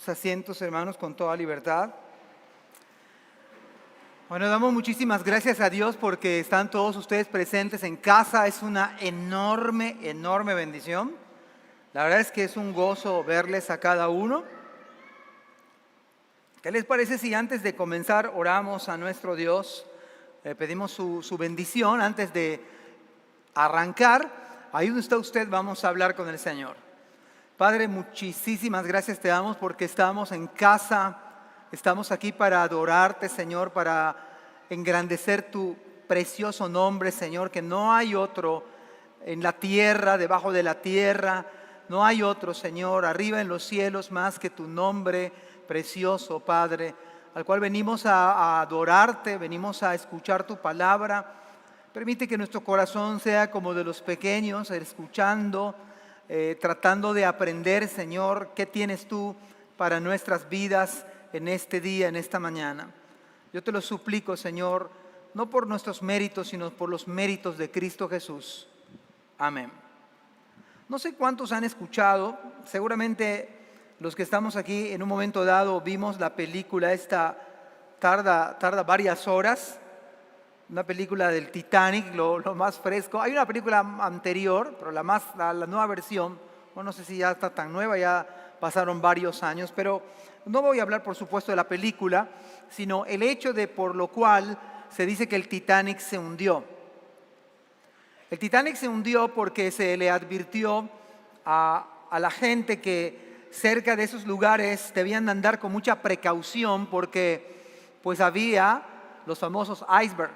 Sus asientos, hermanos, con toda libertad. Bueno, damos muchísimas gracias a Dios porque están todos ustedes presentes en casa. Es una enorme bendición. La verdad es que es un gozo verles a cada uno. ¿Qué les parece si antes de comenzar oramos a nuestro Dios? Pedimos su bendición antes de arrancar. Ahí donde está usted, vamos a hablar con el Señor. Padre, muchísimas gracias te damos porque estamos en casa, estamos aquí para adorarte, Señor, para engrandecer tu precioso nombre, Señor, que no hay otro en la tierra, debajo de la tierra, no hay otro, Señor, arriba en los cielos más que tu nombre precioso, Padre, al cual venimos a adorarte, venimos a escuchar tu palabra. Permite que nuestro corazón sea como de los pequeños, escuchando, tratando de aprender, Señor, qué tienes tú para nuestras vidas en este día, en esta mañana. Yo te lo suplico, Señor, no por nuestros méritos, sino por los méritos de Cristo Jesús. Amén. No sé cuántos han escuchado, seguramente los que estamos aquí en un momento dado vimos la película esta, tarda varias horas. Una película del Titanic, lo más fresco. Hay una película anterior, pero la nueva versión, bueno, no sé si ya está tan nueva, ya pasaron varios años, pero no voy a hablar, por supuesto, de la película, sino el hecho de por lo cual se dice que el Titanic se hundió. El Titanic se hundió porque se le advirtió a la gente que cerca de esos lugares debían andar con mucha precaución porque pues había los famosos icebergs.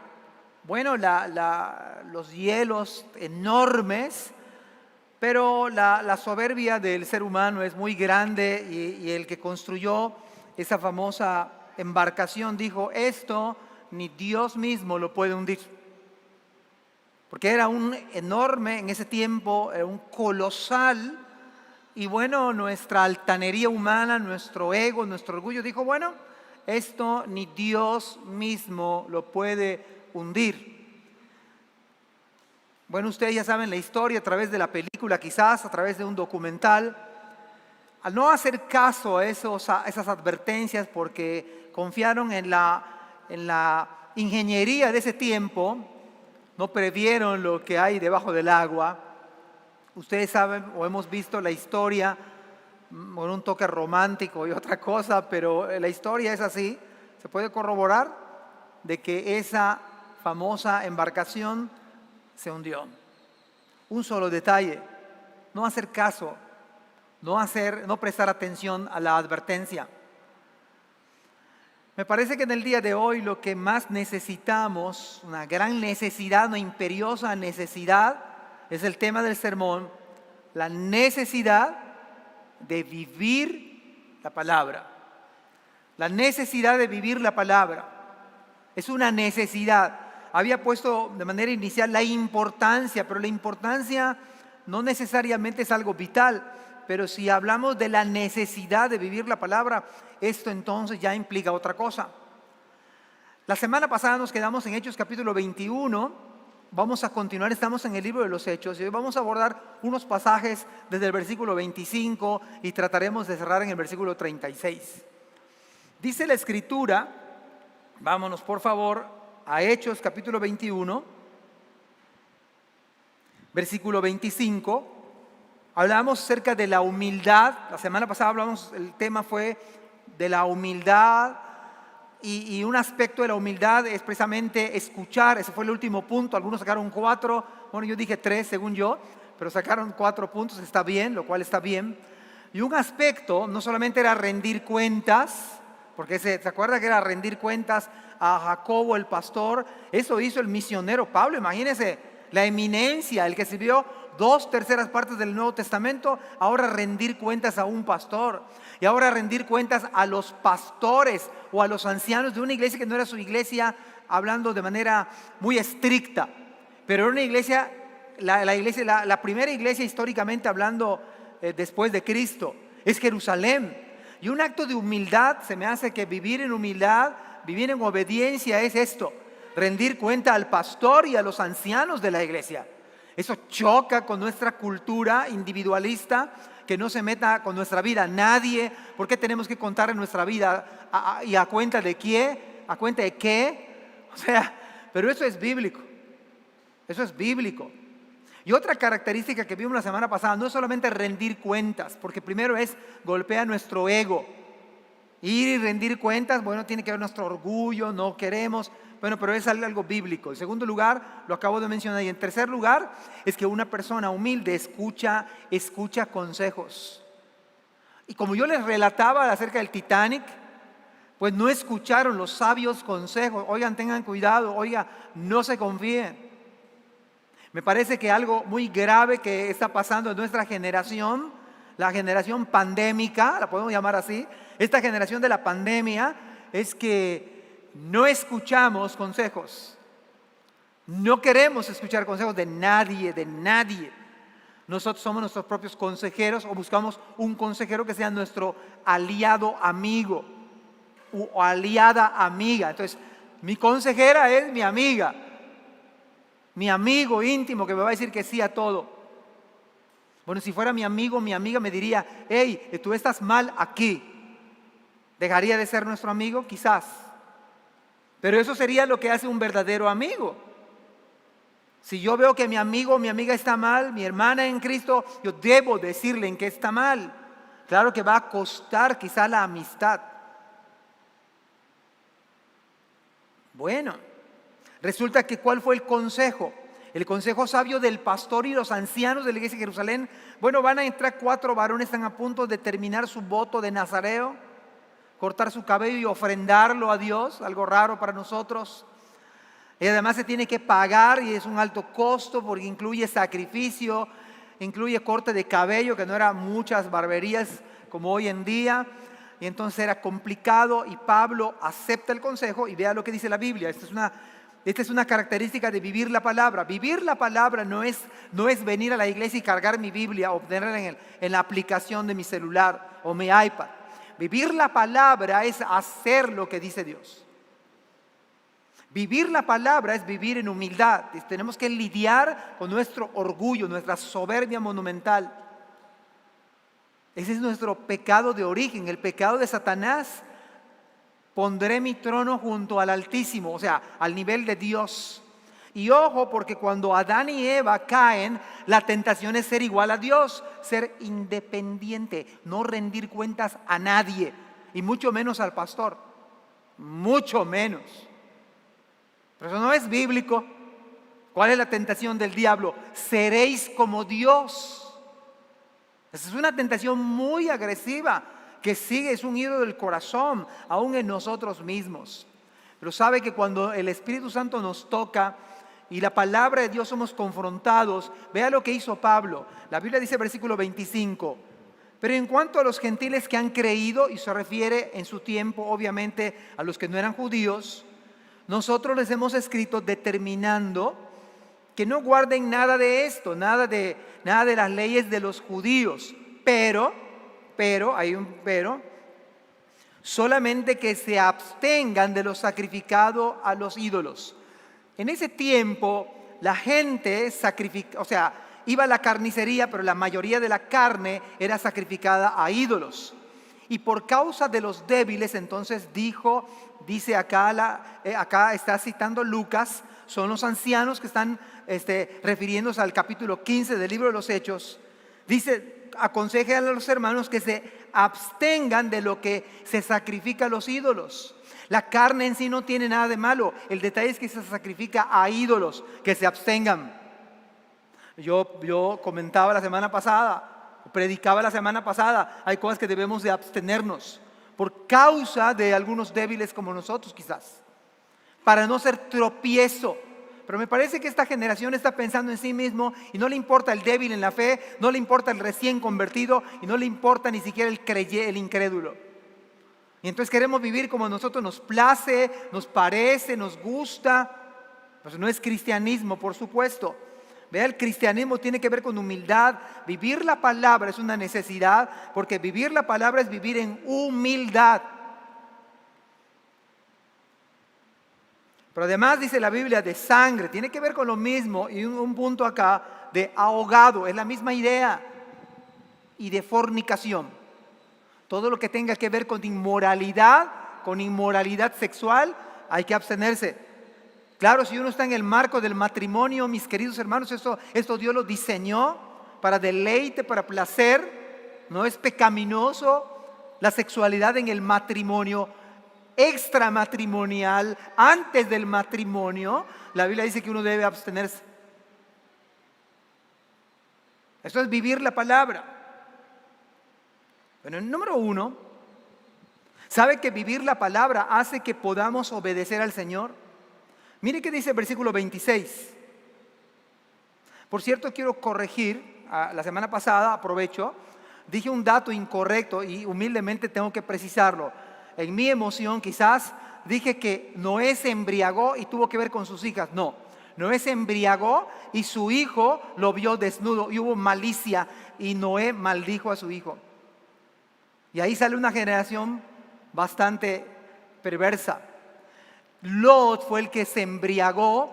Bueno, los hielos enormes, pero la soberbia del ser humano es muy grande y el que construyó esa famosa embarcación dijo, esto ni Dios mismo lo puede hundir. Porque era un enorme, en ese tiempo, era un colosal, y bueno, nuestra altanería humana, nuestro ego, nuestro orgullo, dijo, bueno, esto ni Dios mismo lo puede hundir. Bueno, ustedes ya saben la historia a través de la película, quizás a través de un documental. Al no hacer caso a esas advertencias porque confiaron en la ingeniería de ese tiempo, no previeron lo que hay debajo del agua. Ustedes saben o hemos visto la historia con un toque romántico y otra cosa, pero la historia es así. Se puede corroborar de que esa famosa embarcación se hundió. Un solo detalle, no hacer caso, no prestar atención a la advertencia. Me parece que en el día de hoy lo que más necesitamos, una gran necesidad, una imperiosa necesidad, es el tema del sermón, la necesidad de vivir la palabra. La necesidad de vivir la palabra. Es una necesidad. Había puesto de manera inicial la importancia, pero la importancia no necesariamente es algo vital. Pero si hablamos de la necesidad de vivir la palabra, esto entonces ya implica otra cosa. La semana pasada nos quedamos en Hechos capítulo 21. Vamos a continuar, estamos en el libro de los Hechos y hoy vamos a abordar unos pasajes desde el versículo 25 y trataremos de cerrar en el versículo 36. Dice la Escritura, vámonos por favor a Hechos capítulo 21, versículo 25. Hablamos acerca de la humildad. La semana pasada el tema fue de la humildad y un aspecto de la humildad es precisamente escuchar. Ese fue el último punto. Algunos sacaron 4, bueno, yo dije 3 según yo, pero sacaron 4 puntos, está bien, lo cual está bien. Y un aspecto no solamente era rendir cuentas, porque ¿se acuerda que era rendir cuentas a Jacobo el pastor? Eso hizo el misionero Pablo, imagínense, la eminencia, el que sirvió 2/3 partes del Nuevo Testamento, ahora rendir cuentas a un pastor. Y ahora rendir cuentas a los pastores o a los ancianos de una iglesia que no era su iglesia, hablando de manera muy estricta. Pero era una iglesia, la primera iglesia históricamente hablando después de Cristo, es Jerusalén. Y un acto de humildad, se me hace que vivir en humildad, vivir en obediencia es esto, rendir cuenta al pastor y a los ancianos de la iglesia. Eso choca con nuestra cultura individualista, que no se meta con nuestra vida nadie. ¿Por qué tenemos que contar en nuestra vida? ¿Y a cuenta de qué? ¿A cuenta de qué? O sea, pero eso es bíblico. Eso es bíblico. Y otra característica que vimos la semana pasada, no es solamente rendir cuentas, porque primero es golpear nuestro ego. Ir y rendir cuentas, bueno, tiene que ver nuestro orgullo, no queremos, bueno, pero es algo bíblico. En segundo lugar, lo acabo de mencionar. Y en tercer lugar, es que una persona humilde escucha consejos. Y como yo les relataba acerca del Titanic, pues no escucharon los sabios consejos. Oigan, tengan cuidado, oiga, no se confíen. Me parece que algo muy grave que está pasando en nuestra generación, la generación pandémica, la podemos llamar así, esta generación de la pandemia, es que no escuchamos consejos. No queremos escuchar consejos de nadie, de nadie. Nosotros somos nuestros propios consejeros o buscamos un consejero que sea nuestro aliado amigo o aliada amiga. Entonces, mi consejera es mi amiga. Mi amigo íntimo que me va a decir que sí a todo. Bueno, si fuera mi amigo, mi amiga me diría, hey, tú estás mal aquí. ¿Dejaría de ser nuestro amigo? Quizás. Pero eso sería lo que hace un verdadero amigo. Si yo veo que mi amigo o mi amiga está mal, mi hermana en Cristo, yo debo decirle en qué está mal. Claro que va a costar quizá la amistad. Bueno, resulta que ¿cuál fue el consejo? El consejo sabio del pastor y los ancianos de la iglesia de Jerusalén. Bueno, van a entrar 4 varones, están a punto de terminar su voto de nazareo, cortar su cabello y ofrendarlo a Dios, algo raro para nosotros. Y además se tiene que pagar y es un alto costo porque incluye sacrificio, incluye corte de cabello, que no eran muchas barberías como hoy en día. Y entonces era complicado y Pablo acepta el consejo y vea lo que dice la Biblia. Esta es una característica de vivir la palabra. Vivir la palabra no es venir a la iglesia y cargar mi Biblia o obtenerla en la aplicación de mi celular o mi iPad. Vivir la palabra es hacer lo que dice Dios. Vivir la palabra es vivir en humildad. Tenemos que lidiar con nuestro orgullo, nuestra soberbia monumental. Ese es nuestro pecado de origen, el pecado de Satanás. Pondré mi trono junto al Altísimo, o sea, al nivel de Dios. Y ojo, porque cuando Adán y Eva caen, la tentación es ser igual a Dios, ser independiente, no rendir cuentas a nadie, y mucho menos al pastor, mucho menos. Pero eso no es bíblico. ¿Cuál es la tentación del diablo? Seréis como Dios. Esa es una tentación muy agresiva que sigue, es un hilo del corazón, aún en nosotros mismos. Pero sabe que cuando el Espíritu Santo nos toca y la palabra de Dios somos confrontados, vea lo que hizo Pablo. La Biblia dice versículo 25, pero en cuanto a los gentiles que han creído, y se refiere en su tiempo obviamente a los que no eran judíos, nosotros les hemos escrito determinando que no guarden nada de esto, nada de las leyes de los judíos, pero, hay un pero, solamente que se abstengan de lo sacrificado a los ídolos. En ese tiempo la gente iba a la carnicería, pero la mayoría de la carne era sacrificada a ídolos. Y por causa de los débiles, entonces dice acá está citando Lucas, son los ancianos que están refiriéndose al capítulo 15 del libro de los Hechos. Dice, aconseje a los hermanos que se abstengan de lo que se sacrifica a los ídolos. La carne en sí no tiene nada de malo. El detalle es que se sacrifica a ídolos, que se abstengan. Yo comentaba la semana pasada, predicaba la semana pasada, hay cosas que debemos de abstenernos por causa de algunos débiles como nosotros quizás, para no ser tropiezo. Pero me parece que esta generación está pensando en sí mismo y no le importa el débil en la fe, no le importa el recién convertido y no le importa ni siquiera el incrédulo. Y entonces queremos vivir como a nosotros nos place, nos parece, nos gusta. Pues no es cristianismo, por supuesto. Vea, el cristianismo tiene que ver con humildad. Vivir la palabra es una necesidad, porque vivir la palabra es vivir en humildad. Pero además dice la Biblia de sangre, tiene que ver con lo mismo. Y un punto acá de ahogado, es la misma idea, y de fornicación. Todo lo que tenga que ver con inmoralidad sexual, hay que abstenerse. Claro, si uno está en el marco del matrimonio, mis queridos hermanos, esto Dios lo diseñó para deleite, para placer. No es pecaminoso la sexualidad en el matrimonio, extramatrimonial, antes del matrimonio. La Biblia dice que uno debe abstenerse. Esto es vivir la palabra. Bueno, el número 1, ¿sabe que vivir la palabra hace que podamos obedecer al Señor? Mire qué dice el versículo 26. Por cierto, quiero corregir, la semana pasada, aprovecho, dije un dato incorrecto y humildemente tengo que precisarlo. En mi emoción quizás dije que Noé se embriagó y tuvo que ver con sus hijas. No, Noé se embriagó y su hijo lo vio desnudo y hubo malicia y Noé maldijo a su hijo. Y ahí sale una generación bastante perversa. Lot fue el que se embriagó,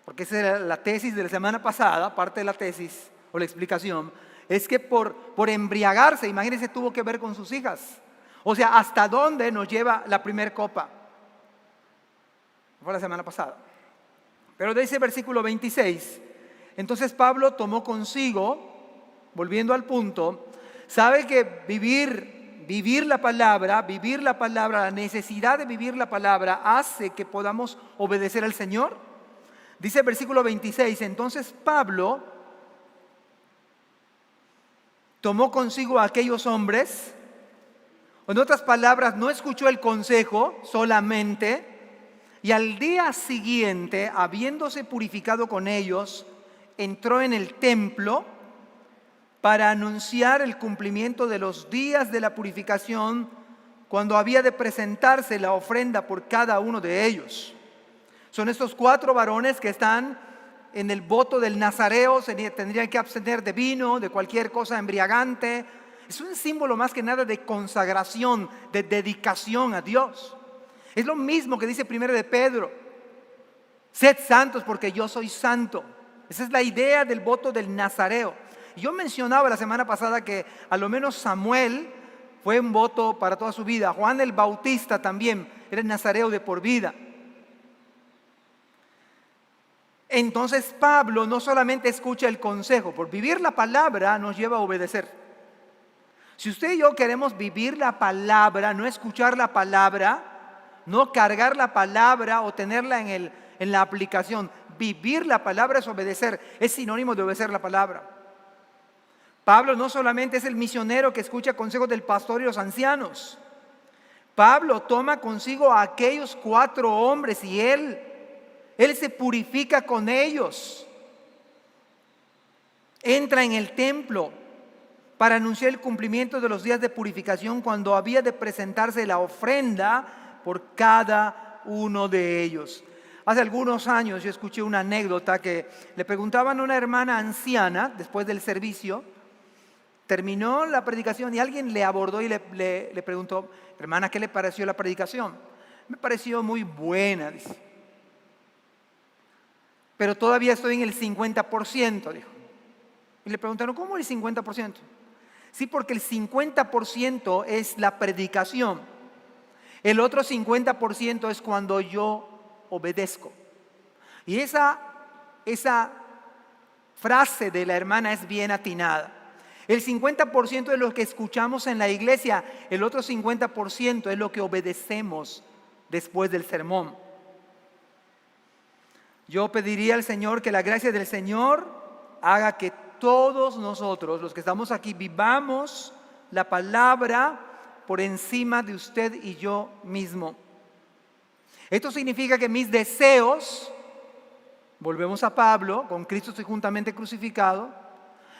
porque esa era la tesis de la semana pasada, parte de la tesis o la explicación, es que por embriagarse, imagínense, tuvo que ver con sus hijas. O sea, ¿hasta dónde nos lleva la primer copa? Fue la semana pasada. Pero de ese versículo 26, entonces Pablo tomó consigo, volviendo al punto, sabe que vivir la palabra, la necesidad de vivir la palabra hace que podamos obedecer al Señor. Dice el versículo 26, entonces Pablo tomó consigo a aquellos hombres, en otras palabras, no escuchó el consejo solamente, y al día siguiente, habiéndose purificado con ellos, entró en el templo para anunciar el cumplimiento de los días de la purificación, cuando había de presentarse la ofrenda por cada uno de ellos. Son estos 4 varones que están en el voto del nazareo, tendrían que abstener de vino, de cualquier cosa embriagante. Es un símbolo más que nada de consagración, de dedicación a Dios. Es lo mismo que dice 1 de Pedro: sed santos porque yo soy santo. Esa es la idea del voto del nazareo. Yo mencionaba la semana pasada que a lo menos Samuel fue un voto para toda su vida. Juan el Bautista también era el nazareo de por vida. Entonces Pablo no solamente escucha el consejo, por vivir la palabra nos lleva a obedecer. Si usted y yo queremos vivir la palabra, no escuchar la palabra, no cargar la palabra o tenerla en la aplicación, vivir la palabra es obedecer, es sinónimo de obedecer la palabra. Pablo no solamente es el misionero que escucha consejos del pastor y los ancianos. Pablo toma consigo a aquellos 4 hombres y él se purifica con ellos. Entra en el templo para anunciar el cumplimiento de los días de purificación, cuando había de presentarse la ofrenda por cada uno de ellos. Hace algunos años yo escuché una anécdota que le preguntaban a una hermana anciana después del servicio. Terminó la predicación y alguien le abordó y le preguntó: hermana, ¿qué le pareció la predicación? Me pareció muy buena, dice. Pero todavía estoy en el 50%, dijo. Y le preguntaron: ¿cómo el 50%? Sí, porque el 50% es la predicación. El otro 50% es cuando yo obedezco. Y esa frase de la hermana es bien atinada. El 50% es lo que escuchamos en la iglesia, el otro 50% es lo que obedecemos después del sermón. Yo pediría al Señor que la gracia del Señor haga que todos nosotros, los que estamos aquí, vivamos la palabra por encima de usted y yo mismo. Esto significa que mis deseos, volvemos a Pablo, con Cristo estoy juntamente crucificado.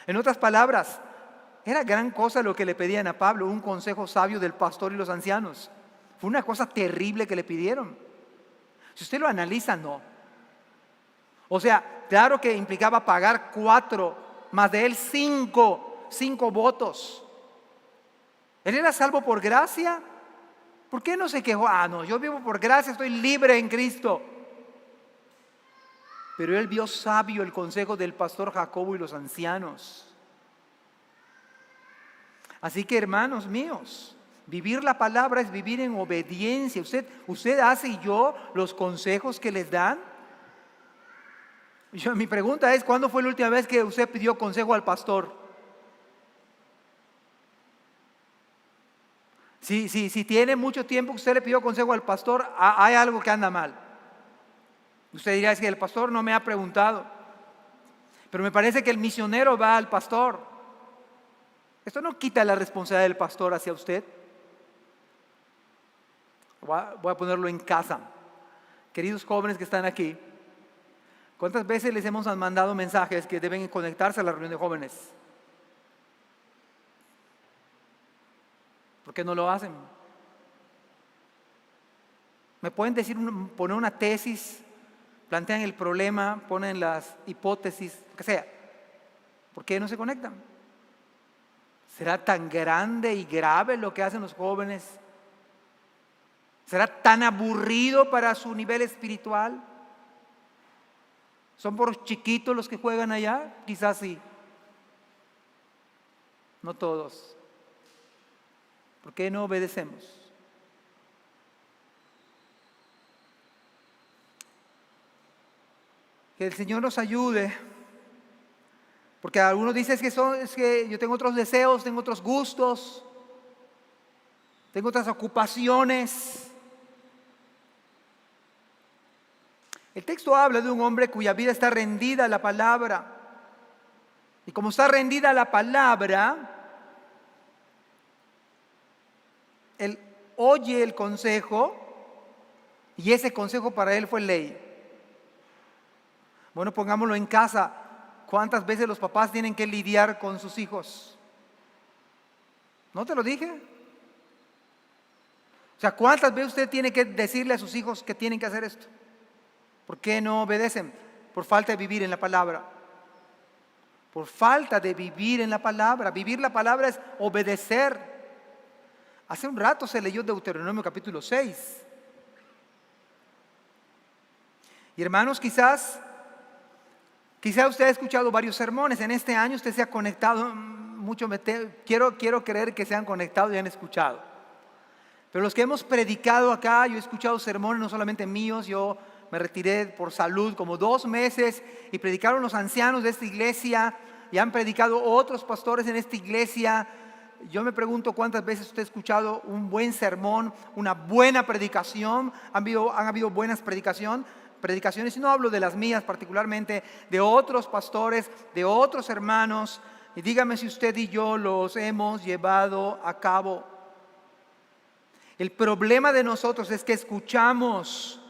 En otras palabras, era gran cosa lo que le pedían a Pablo, un consejo sabio del pastor y los ancianos. Fue una cosa terrible que le pidieron. Si usted lo analiza, no. O sea, claro que implicaba pagar 4, más de él 5 votos. ¿Él era salvo por gracia? ¿Por qué no se quejó? No, yo vivo por gracia, estoy libre en Cristo. pero él vio sabio el consejo del pastor Jacobo y los ancianos. Así que, hermanos míos, vivir la palabra es vivir en obediencia. Usted hace y yo los consejos que les dan. Mi pregunta es, ¿cuándo fue la última vez que usted pidió consejo al pastor? Si tiene mucho tiempo que usted le pidió consejo al pastor, hay algo que anda mal. Usted dirá, es que el pastor no me ha preguntado. Pero me parece que el misionero va al pastor. Esto no quita la responsabilidad del pastor hacia usted. Voy a ponerlo en casa. Queridos jóvenes que están aquí, ¿cuántas veces les hemos mandado mensajes que deben conectarse a la reunión de jóvenes? ¿Por qué no lo hacen? ¿Me pueden decir, poner una tesis, plantean el problema, ponen las hipótesis, lo que sea? ¿Por qué no se conectan? ¿Será tan grande y grave lo que hacen los jóvenes? ¿Será tan aburrido para su nivel espiritual? ¿Son por chiquitos los que juegan allá? Quizás sí. No todos. ¿Por qué no obedecemos? Que el Señor nos ayude. Porque algunos dicen es que yo tengo otros deseos, tengo otros gustos, tengo otras ocupaciones. El texto habla de un hombre cuya vida está rendida a la palabra. Y como está rendida a la palabra, él oye el consejo y ese consejo para él fue ley. Bueno, pongámoslo en casa. ¿Cuántas veces los papás tienen que lidiar con sus hijos? ¿No te lo dije? O sea, ¿cuántas veces usted tiene que decirle a sus hijos que tienen que hacer esto? ¿Por qué no obedecen? Por falta de vivir en la palabra. Por falta de vivir en la palabra. Vivir la palabra es obedecer. Hace un rato se leyó Deuteronomio capítulo 6. Y hermanos, quizás usted ha escuchado varios sermones. En este año usted se ha conectado mucho. Quiero creer que se han conectado y han escuchado. Pero los que hemos predicado acá, yo he escuchado sermones no solamente míos. Yo me retiré por salud como 2 meses y predicaron los ancianos de esta iglesia y han predicado otros pastores en esta iglesia. Yo me pregunto cuántas veces usted ha escuchado un buen sermón, una buena predicación. Han habido buenas predicaciones, y no hablo de las mías particularmente, de otros pastores, de otros hermanos, y dígame si usted y yo los hemos llevado a cabo. El problema de nosotros es que escuchamos,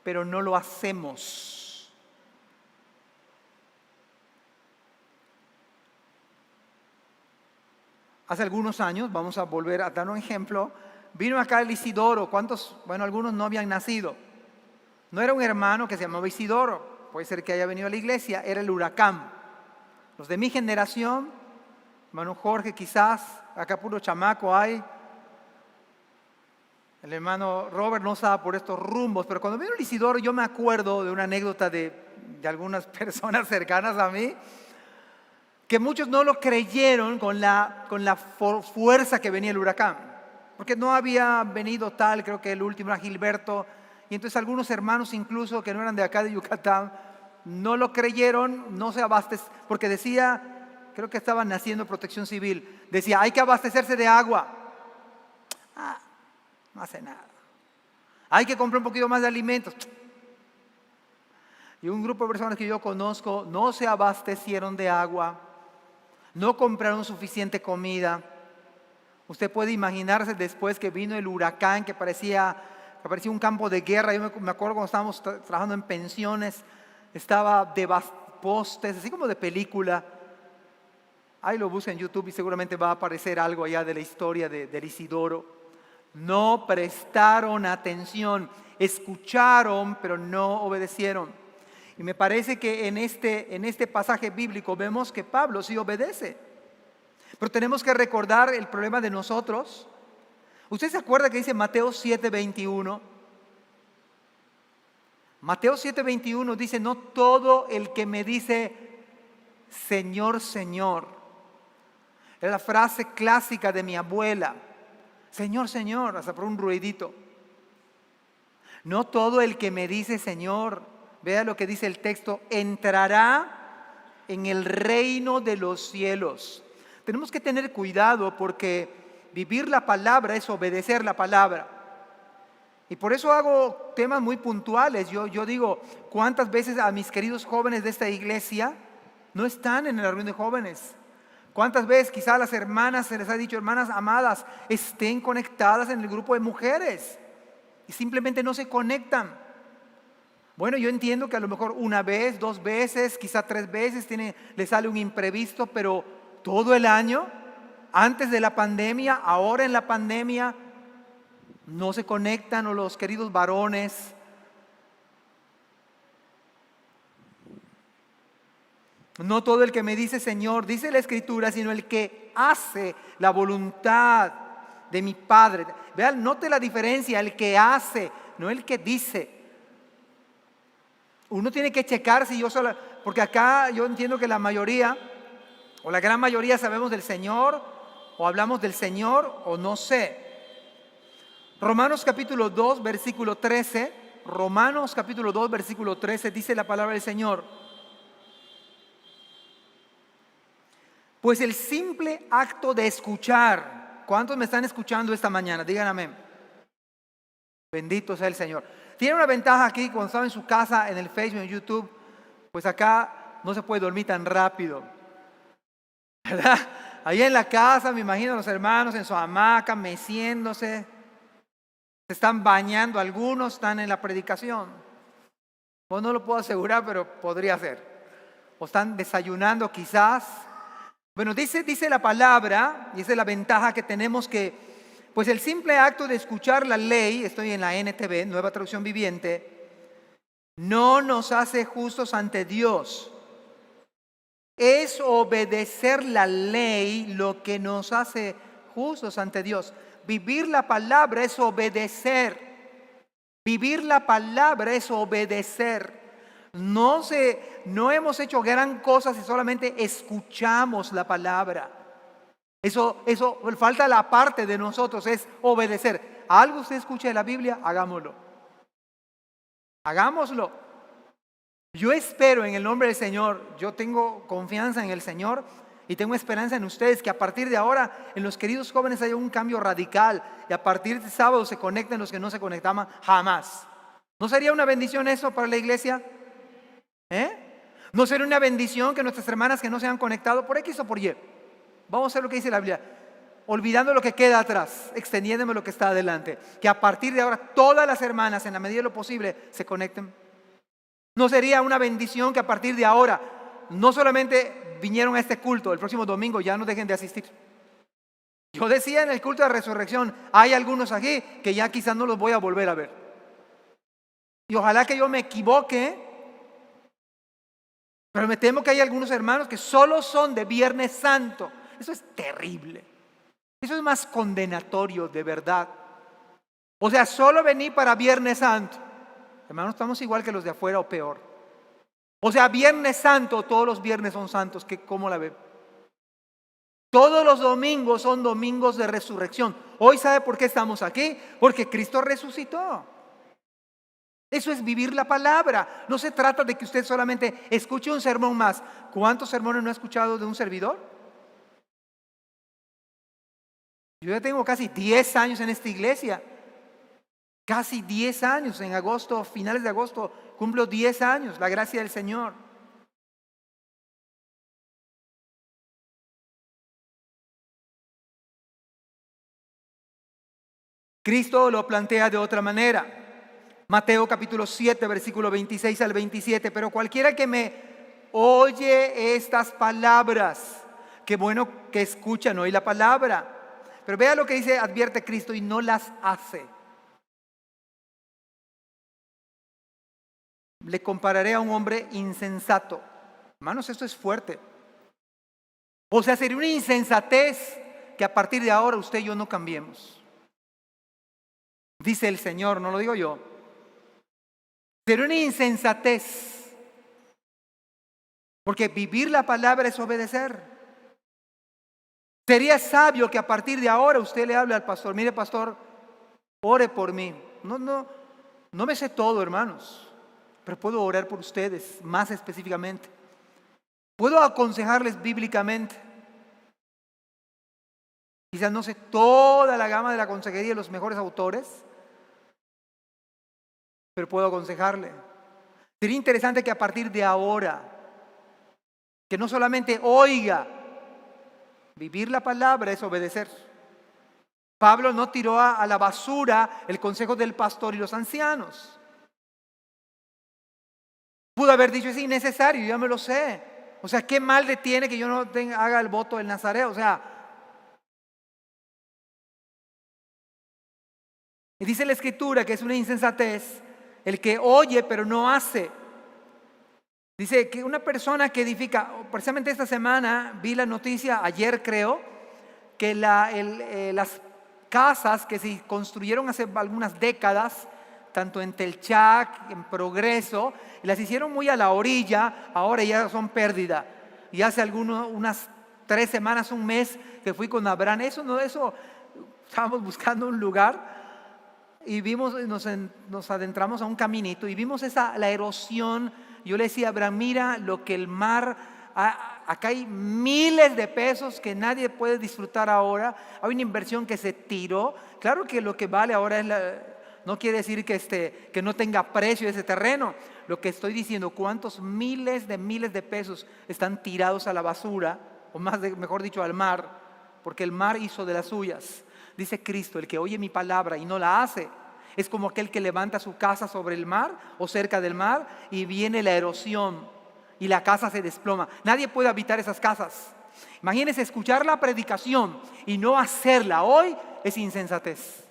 pero no lo hacemos. Hace algunos años, vamos a volver a dar un ejemplo, vino acá el Isidoro. ¿Cuántos? Bueno, algunos no habían nacido. No era un hermano que se llamaba Isidoro, puede ser que haya venido a la iglesia, era el Huracán. Los de mi generación, hermano Jorge quizás, acá puro chamaco hay. El hermano Robert no estaba por estos rumbos, pero cuando vino el Isidoro yo me acuerdo de una anécdota de algunas personas cercanas a mí, que muchos no lo creyeron con la fuerza que venía el huracán, porque no había venido tal, creo que el último era Gilberto. Y entonces algunos hermanos incluso que no eran de acá de Yucatán, no lo creyeron, no se abastecieron, porque decía, creo que estaban haciendo protección civil, decía, hay que abastecerse de agua. No hace nada. Hay que comprar un poquito más de alimentos. Y un grupo de personas que yo conozco no se abastecieron de agua, no compraron suficiente comida. Usted puede imaginarse después que vino el huracán que parecía un campo de guerra. Yo me acuerdo cuando estábamos trabajando en pensiones, estaba de postes, así como de película. Ahí lo busca en YouTube y seguramente va a aparecer algo allá de la historia del Isidoro. No prestaron atención, escucharon, pero no obedecieron. Y me parece que en este pasaje bíblico vemos que Pablo sí obedece. Pero tenemos que recordar el problema de nosotros. ¿Usted se acuerda que dice Mateo 7:21? Mateo 7:21 dice, no todo el que me dice, Señor, Señor. Es la frase clásica de mi abuela. Señor, Señor, hasta por un ruidito. No todo el que me dice, Señor, vea lo que dice el texto, entrará en el reino de los cielos. Tenemos que tener cuidado porque vivir la palabra es obedecer la palabra. Y por eso hago temas muy puntuales. Yo digo, ¿cuántas veces a mis queridos jóvenes de esta iglesia no están en la reunión de jóvenes? ¿Cuántas veces quizá a las hermanas se les ha dicho, hermanas amadas, estén conectadas en el grupo de mujeres? Y simplemente no se conectan. Bueno, yo entiendo que a lo mejor una vez, 2 veces, quizá 3 veces les sale un imprevisto, pero todo el año, antes de la pandemia, ahora en la pandemia, no se conectan, o los queridos varones. No todo el que me dice Señor, dice la Escritura, sino el que hace la voluntad de mi Padre. Vean, note la diferencia, el que hace, no el que dice. Uno tiene que checar si yo solo, porque acá yo entiendo que la mayoría, o la gran mayoría sabemos del Señor, o hablamos del Señor, o no sé. Romanos capítulo 2, versículo 13, Romanos capítulo 2, versículo 13, dice la palabra del Señor. Pues el simple acto de escuchar, ¿cuántos me están escuchando esta mañana? Digan amén. Bendito sea el Señor. Tiene una ventaja aquí cuando estaba en su casa, en el Facebook, en YouTube, pues acá no se puede dormir tan rápido, ¿verdad? Ahí en la casa me imagino a los hermanos en su hamaca, meciéndose, se están bañando, algunos están en la predicación. Pues no lo puedo asegurar, pero podría ser. O están desayunando quizás. Bueno, dice la palabra, y esa es la ventaja que tenemos, que pues el simple acto de escuchar la ley, estoy en la NTV, Nueva Traducción Viviente, no nos hace justos ante Dios. Es obedecer la ley lo que nos hace justos ante Dios. Vivir la palabra es obedecer. Vivir la palabra es obedecer. No hemos hecho gran cosa si solamente escuchamos la palabra. Eso falta la parte de nosotros, es obedecer. Algo usted escucha de la Biblia, hagámoslo. Hagámoslo. Yo espero en el nombre del Señor, yo tengo confianza en el Señor y tengo esperanza en ustedes que a partir de ahora en los queridos jóvenes haya un cambio radical y a partir de sábado se conecten los que no se conectaban jamás. ¿No sería una bendición eso para la iglesia? ¿No sería una bendición que nuestras hermanas que no se han conectado por X o por Y? Vamos a hacer lo que dice la Biblia, olvidando lo que queda atrás, extendiéndome lo que está adelante, que a partir de ahora todas las hermanas en la medida de lo posible se conecten. ¿No sería una bendición que a partir de ahora no solamente vinieron a este culto, el próximo domingo ya no dejen de asistir? Yo decía en el culto de resurrección, hay algunos aquí que ya quizás no los voy a volver a ver. Y ojalá que yo me equivoque, pero me temo que hay algunos hermanos que solo son de Viernes Santo. Eso es terrible. Eso es más condenatorio, de verdad. O sea, solo vení para Viernes Santo. Hermanos, estamos igual que los de afuera o peor. O sea, Viernes Santo, todos los viernes son santos. ¿Cómo la ven? Todos los domingos son domingos de resurrección. Hoy, ¿sabe por qué estamos aquí? Porque Cristo resucitó. Eso es vivir la palabra. No se trata de que usted solamente escuche un sermón más. ¿Cuántos sermones no ha escuchado de un servidor? Yo ya tengo casi 10 años en esta iglesia. Casi 10 años. En agosto, finales de agosto, cumplo 10 años. La gracia del Señor. Cristo lo plantea de otra manera. Mateo capítulo 7, versículo 26 al 27. Pero cualquiera que me oye estas palabras, qué bueno que escuchan hoy la palabra. Pero vea lo que dice, advierte Cristo, y no las hace. Le compararé a un hombre insensato. Hermanos, esto es fuerte. O sea, sería una insensatez que a partir de ahora usted y yo no cambiemos. Dice el Señor, no lo digo yo. Sería una insensatez. Porque vivir la palabra es obedecer. Sería sabio que a partir de ahora usted le hable al pastor. Mire, pastor, ore por mí. No me sé todo, hermanos, pero puedo orar por ustedes más específicamente. Puedo aconsejarles bíblicamente. Quizás no sé toda la gama de la consejería de los mejores autores, pero puedo aconsejarle. Sería interesante que a partir de ahora, que no solamente oiga, vivir la palabra es obedecer. Pablo no tiró a la basura el consejo del pastor y los ancianos. Pudo haber dicho, es innecesario, ya me lo sé. O sea, ¿qué mal le tiene que yo no haga el voto del Nazareo? O sea, y dice la Escritura que es una insensatez el que oye pero no hace. Dice que una persona que edifica, precisamente esta semana vi la noticia, ayer creo, que las casas que se construyeron hace algunas décadas, tanto en Telchac, en Progreso, las hicieron muy a la orilla, ahora ya son pérdida. Y hace unas 3 semanas, un mes, que fui con Abraham, estábamos buscando un lugar y vimos, nos adentramos a un caminito y vimos la erosión. Yo le decía a Abraham, mira lo que el mar, acá hay miles de pesos que nadie puede disfrutar ahora. Hay una inversión que se tiró. Claro que lo que vale ahora no quiere decir que no tenga precio ese terreno. Lo que estoy diciendo, cuántos miles de pesos están tirados a la basura, o mejor dicho, al mar, porque el mar hizo de las suyas. Dice Cristo, el que oye mi palabra y no la hace, es como aquel que levanta su casa sobre el mar o cerca del mar y viene la erosión y la casa se desploma. Nadie puede habitar esas casas. Imagínese escuchar la predicación y no hacerla hoy, es insensatez.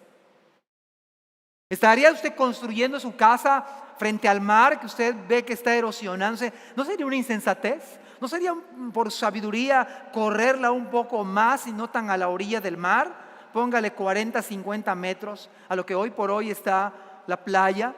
¿Estaría usted construyendo su casa frente al mar que usted ve que está erosionándose? ¿No sería una insensatez? ¿No sería por sabiduría correrla un poco más y no tan a la orilla del mar? Póngale 40, 50 metros a lo que hoy por hoy está la playa.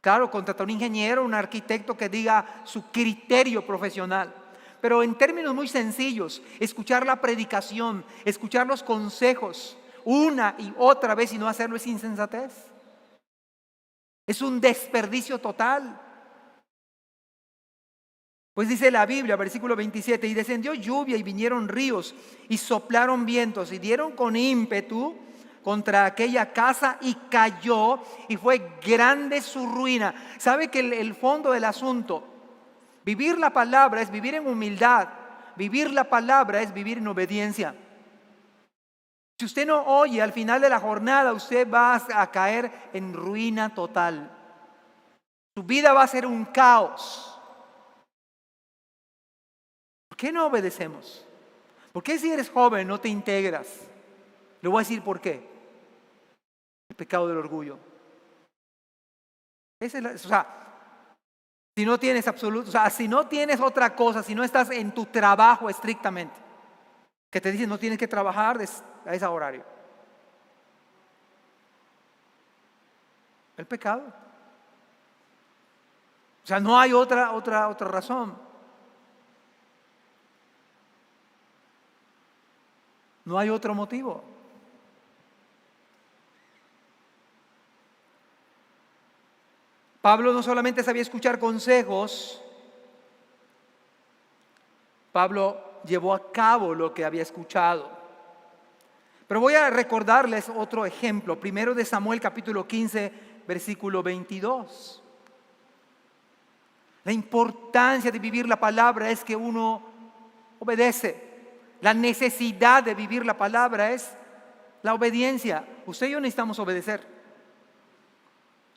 Claro, contratar un ingeniero, un arquitecto que diga su criterio profesional. Pero en términos muy sencillos, escuchar la predicación, escuchar los consejos una y otra vez y no hacerlo es insensatez. Es un desperdicio total. Pues dice la Biblia, versículo 27, y descendió lluvia y vinieron ríos y soplaron vientos y dieron con ímpetu contra aquella casa y cayó y fue grande su ruina. ¿Sabe que el fondo del asunto? Vivir la palabra es vivir en humildad. Vivir la palabra es vivir en obediencia. Si usted no oye, al final de la jornada usted va a caer en ruina total. Su vida va a ser un caos. ¿Por qué no obedecemos? ¿Por qué si eres joven no te integras? Le voy a decir por qué. El pecado del orgullo. Si no tienes si no tienes otra cosa, si no estás en tu trabajo estrictamente, que te dicen no tienes que trabajar a ese horario. El pecado. No hay otra razón. No hay otro motivo. Pablo no solamente sabía escuchar consejos, Pablo llevó a cabo lo que había escuchado. Pero voy a recordarles otro ejemplo. Primero de Samuel capítulo 15, versículo 22. La importancia de vivir la palabra es que uno obedece. La necesidad de vivir la palabra es la obediencia. Usted y yo necesitamos obedecer.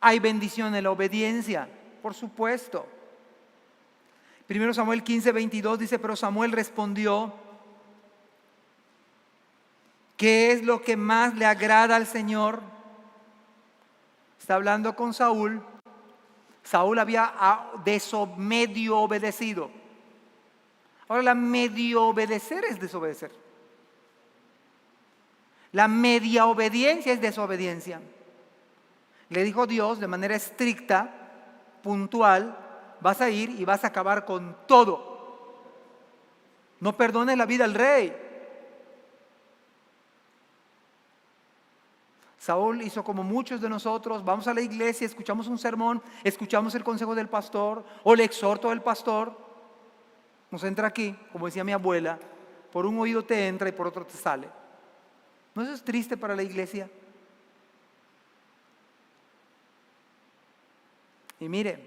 Hay bendición en la obediencia, por supuesto. Primero Samuel 15, 22 dice, pero Samuel respondió, ¿qué es lo que más le agrada al Señor? Está hablando con Saúl. Saúl había medio obedecido. Ahora, la medio obedecer es desobedecer. La media obediencia es desobediencia. Le dijo Dios de manera estricta, puntual, vas a ir y vas a acabar con todo. No perdones la vida al rey. Saúl hizo como muchos de nosotros, vamos a la iglesia, escuchamos un sermón, escuchamos el consejo del pastor o el exhorto del pastor. Nos entra aquí, como decía mi abuela, por un oído te entra y por otro te sale. ¿No eso es triste para la iglesia? Y mire,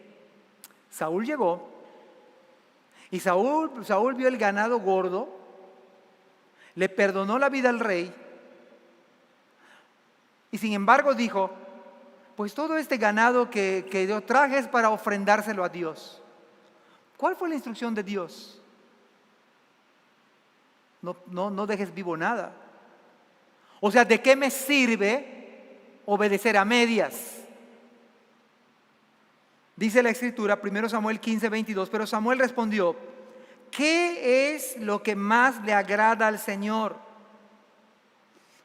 Saúl llegó y Saúl vio el ganado gordo, le perdonó la vida al rey y sin embargo dijo, pues todo este ganado que yo traje es para ofrendárselo a Dios. ¿Cuál fue la instrucción de Dios? No dejes vivo nada. O sea, ¿de qué me sirve obedecer a medias? Dice la Escritura, 1 Samuel 15:22, pero Samuel respondió, ¿qué es lo que más le agrada al Señor?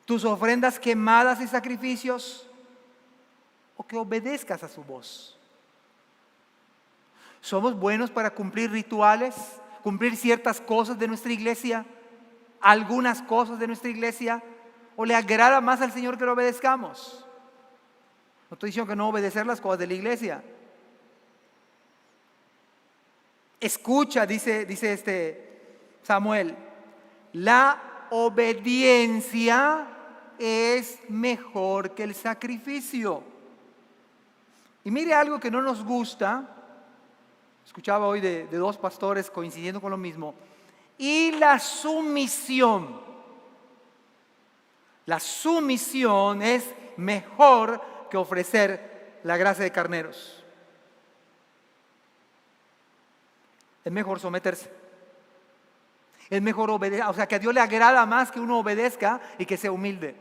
¿Tus ofrendas quemadas y sacrificios? ¿O que obedezcas a su voz? ¿Somos buenos para cumplir rituales, cumplir ciertas cosas de nuestra iglesia, algunas cosas de nuestra iglesia? ¿O le agrada más al Señor que lo obedezcamos? No estoy diciendo que no obedecer las cosas de la iglesia. Escucha, dice Samuel, la obediencia es mejor que el sacrificio. Y mire algo que no nos gusta, escuchaba hoy de dos pastores coincidiendo con lo mismo, y la sumisión. La sumisión es mejor que ofrecer la grasa de carneros. Es mejor someterse. Es mejor obedecer. O sea, que a Dios le agrada más que uno obedezca y que sea humilde.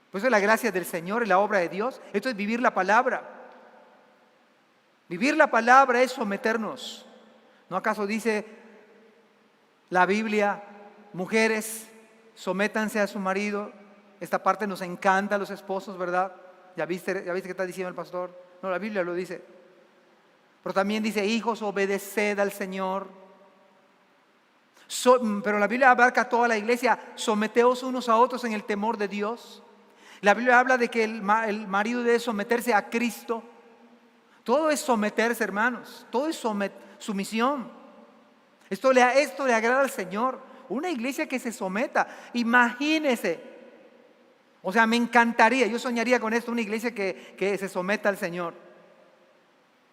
Por eso es la gracia del Señor y la obra de Dios. Esto es vivir la palabra. Vivir la palabra es someternos. ¿No acaso dice la Biblia, mujeres, sométanse a su marido? Esta parte nos encanta a los esposos, ¿verdad? ¿Ya viste qué está diciendo el pastor? No, la Biblia lo dice. Pero también dice, hijos, obedeced al Señor. Pero la Biblia abarca a toda la iglesia, someteos unos a otros en el temor de Dios. La Biblia habla de que el marido debe someterse a Cristo. Todo es someterse, hermanos. Todo es sumisión. Esto le agrada al Señor. Una iglesia que se someta. Imagínese. O sea, me encantaría, yo soñaría con esto, una iglesia que se someta al Señor.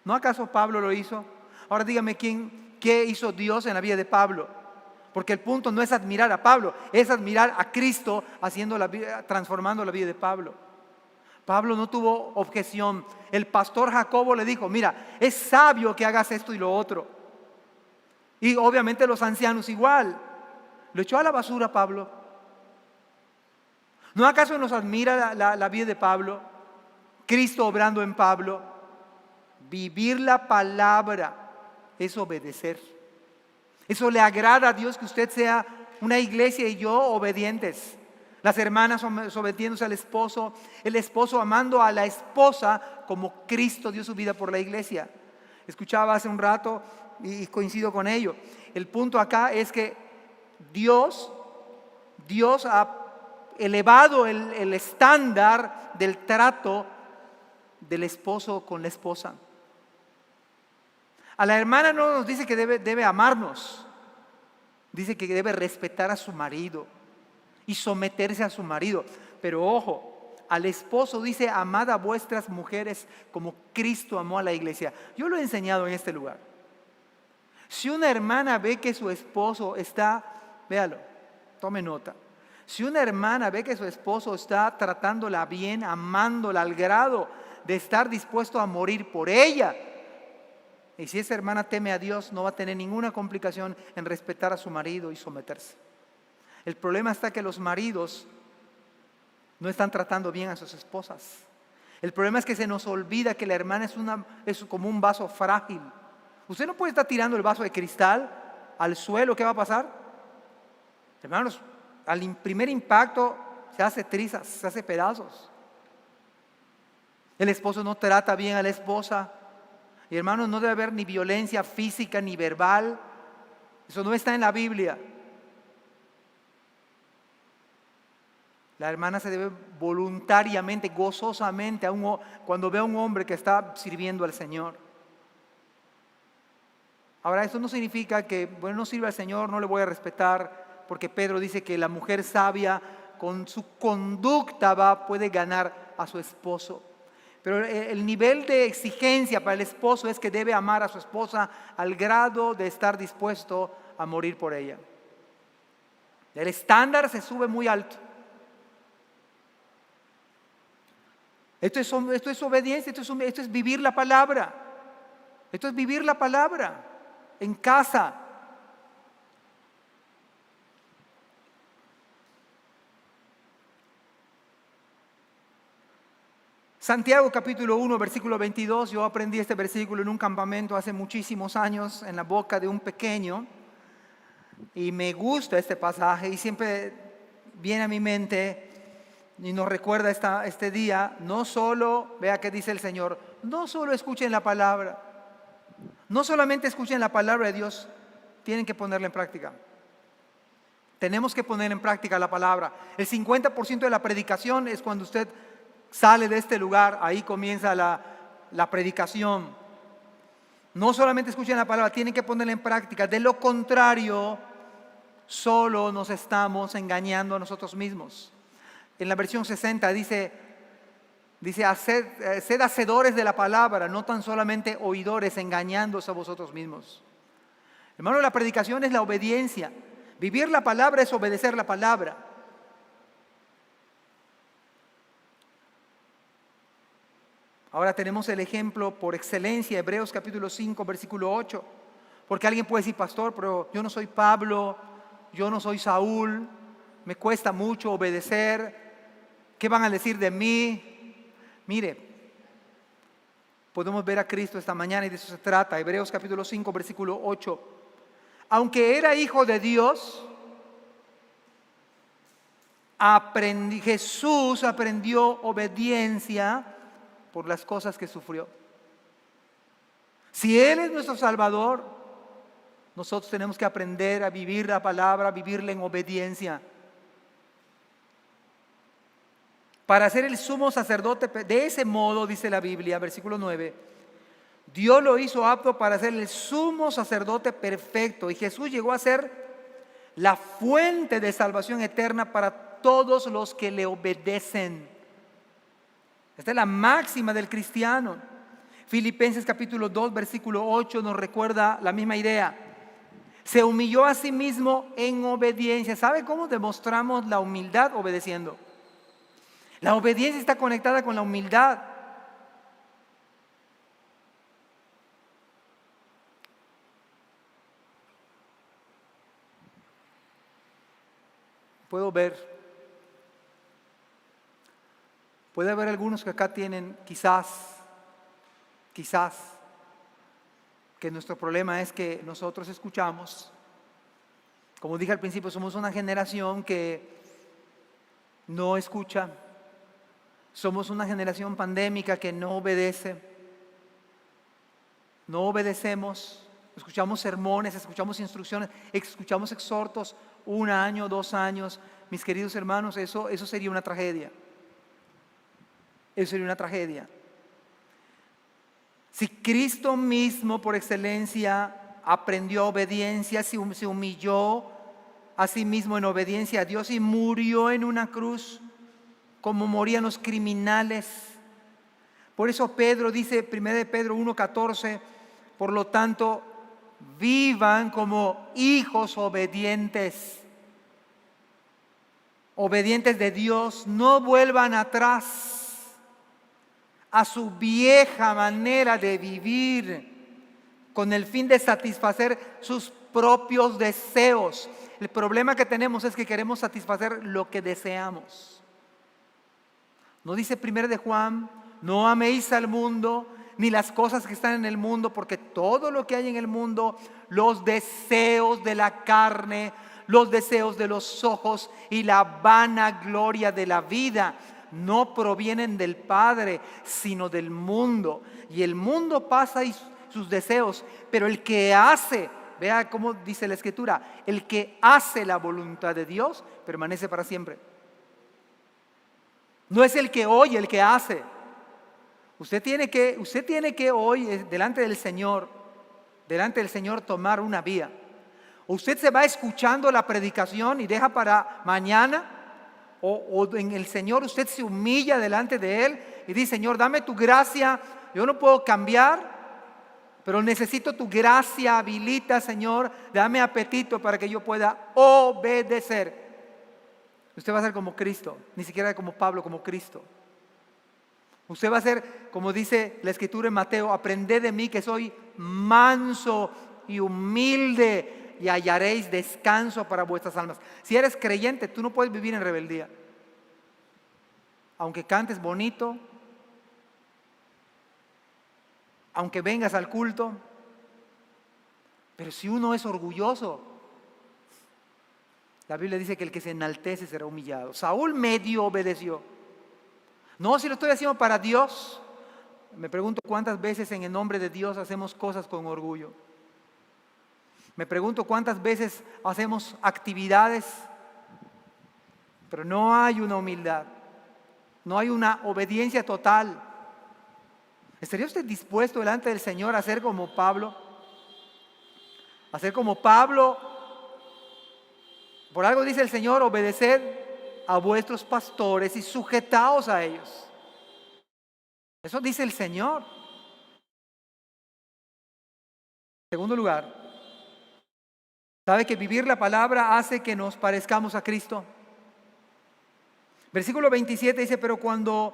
¿No acaso Pablo lo hizo? Ahora dígame qué hizo Dios en la vida de Pablo. Porque el punto no es admirar a Pablo, es admirar a Cristo transformando la vida de Pablo. Pablo no tuvo objeción. El pastor Jacobo le dijo, mira, es sabio que hagas esto y lo otro. Y obviamente los ancianos igual. Lo echó a la basura Pablo. ¿No acaso nos admira la vida de Pablo? Cristo obrando en Pablo. Vivir la palabra es obedecer. Eso le agrada a Dios, que usted sea una iglesia y yo obedientes. Las hermanas sometiéndose al esposo, el esposo amando a la esposa como Cristo dio su vida por la iglesia. Escuchaba hace un rato y coincido con ello. El punto acá es que Dios ha elevado el estándar del trato del esposo con la esposa. A la hermana no nos dice que debe amarnos, dice que debe respetar a su marido y someterse a su marido. Pero ojo, al esposo dice, amad a vuestras mujeres como Cristo amó a la iglesia. Yo lo he enseñado en este lugar. Si una hermana ve que su esposo está, véalo, tome nota. Si una hermana ve que su esposo está tratándola bien, amándola al grado de estar dispuesto a morir por ella, y si esa hermana teme a Dios, no va a tener ninguna complicación en respetar a su marido y someterse. El problema está que los maridos no están tratando bien a sus esposas. El problema es que se nos olvida que la hermana es como un vaso frágil. Usted no puede estar tirando el vaso de cristal al suelo. ¿Qué va a pasar? Hermanos, al primer impacto se hace trizas, se hace pedazos. El esposo no trata bien a la esposa. Y hermanos, no debe haber ni violencia física ni verbal. Eso no está en la Biblia. La hermana se debe voluntariamente, gozosamente, cuando ve a un hombre que está sirviendo al Señor. Ahora, esto no significa que, bueno, no sirve al Señor, no le voy a respetar, porque Pedro dice que la mujer sabia con su conducta puede ganar a su esposo. Pero el nivel de exigencia para el esposo es que debe amar a su esposa al grado de estar dispuesto a morir por ella. El estándar se sube muy alto. Esto es obediencia, esto es vivir la palabra. Esto es vivir la palabra en casa. Santiago capítulo 1, versículo 22. Yo aprendí este versículo en un campamento hace muchísimos años en la boca de un pequeño. Y me gusta este pasaje y siempre viene a mi mente y nos recuerda este día. No solo, vea qué dice el Señor, no solo escuchen la palabra. No solamente escuchen la palabra de Dios, tienen que ponerla en práctica. Tenemos que poner en práctica la palabra. El 50% de la predicación es cuando usted sale de este lugar, ahí comienza la predicación. No solamente escuchen la palabra, tienen que ponerla en práctica. De lo contrario, solo nos estamos engañando a nosotros mismos. En la versión 60 dice sed hacedores de la palabra, no tan solamente oidores, engañándose a vosotros mismos. Hermano, la predicación es la obediencia. Vivir la palabra es obedecer la palabra. Ahora tenemos el ejemplo por excelencia, Hebreos capítulo 5, versículo 8. Porque alguien puede decir, pastor, pero yo no soy Pablo, yo no soy Saúl, me cuesta mucho obedecer. ¿Qué van a decir de mí? Mire, podemos ver a Cristo esta mañana y de eso se trata. Hebreos capítulo 5, versículo 8. Aunque era hijo de Dios, Jesús aprendió obediencia por las cosas que sufrió. Si Él es nuestro Salvador, nosotros tenemos que aprender a vivir la palabra, vivirla en obediencia. Para ser el sumo sacerdote, de ese modo, dice la Biblia, versículo 9, Dios lo hizo apto para ser el sumo sacerdote perfecto. Y Jesús llegó a ser la fuente de salvación eterna para todos los que le obedecen. Esta es la máxima del cristiano. Filipenses capítulo 2, versículo 8 nos recuerda la misma idea. Se humilló a sí mismo en obediencia. ¿Sabe cómo demostramos la humildad? Obedeciendo. La obediencia está conectada con la humildad. Puede haber algunos que acá tienen quizás, que nuestro problema es que nosotros escuchamos. Como dije al principio, somos una generación que no escucha. Somos una generación pandémica que no obedece. No obedecemos. Escuchamos sermones, escuchamos instrucciones, escuchamos exhortos 1 año, 2 años. Mis queridos hermanos, eso sería una tragedia. Eso sería una tragedia. Si Cristo mismo por excelencia aprendió obediencia, se humilló a sí mismo en obediencia a Dios y murió en una cruz como morían los criminales. Por eso Pedro dice, 1 de Pedro 1:14, por lo tanto, vivan como hijos obedientes de Dios, no vuelvan atrás a su vieja manera de vivir con el fin de satisfacer sus propios deseos. El problema que tenemos es que queremos satisfacer lo que deseamos. No dice 1 de Juan, no améis al mundo ni las cosas que están en el mundo, porque todo lo que hay en el mundo, los deseos de la carne, los deseos de los ojos y la vanagloria de la vida, no provienen del Padre, sino del mundo. Y el mundo pasa y sus deseos, pero el que hace, vea cómo dice la Escritura, el que hace la voluntad de Dios permanece para siempre. No es el que oye, el que hace. Usted tiene que hoy, delante del Señor tomar una vía. Usted se va escuchando la predicación y deja para mañana, o en el Señor usted se humilla delante de Él y dice: Señor, dame tu gracia, yo no puedo cambiar, pero necesito tu gracia, habilita, Señor, dame apetito para que yo pueda obedecer. Usted va a ser como Cristo, ni siquiera como Pablo, como Cristo. Usted va a ser, como dice la Escritura en Mateo: aprended de mí que soy manso y humilde, y hallaréis descanso para vuestras almas. Si eres creyente, tú no puedes vivir en rebeldía. Aunque cantes bonito, aunque vengas al culto, pero si uno es orgulloso, la Biblia dice que el que se enaltece será humillado. Saúl medio obedeció. No, si lo estoy haciendo para Dios. Me pregunto cuántas veces en el nombre de Dios hacemos cosas con orgullo. Me pregunto cuántas veces hacemos actividades, pero no hay una humildad, no hay una obediencia total. ¿Estaría usted dispuesto delante del Señor a ser como Pablo? A ser como Pablo. Por algo dice el Señor: obedeced a vuestros pastores y sujetaos a ellos. Eso dice el Señor. En segundo lugar, ¿sabe que vivir la palabra hace que nos parezcamos a Cristo? Versículo 27 dice: pero cuando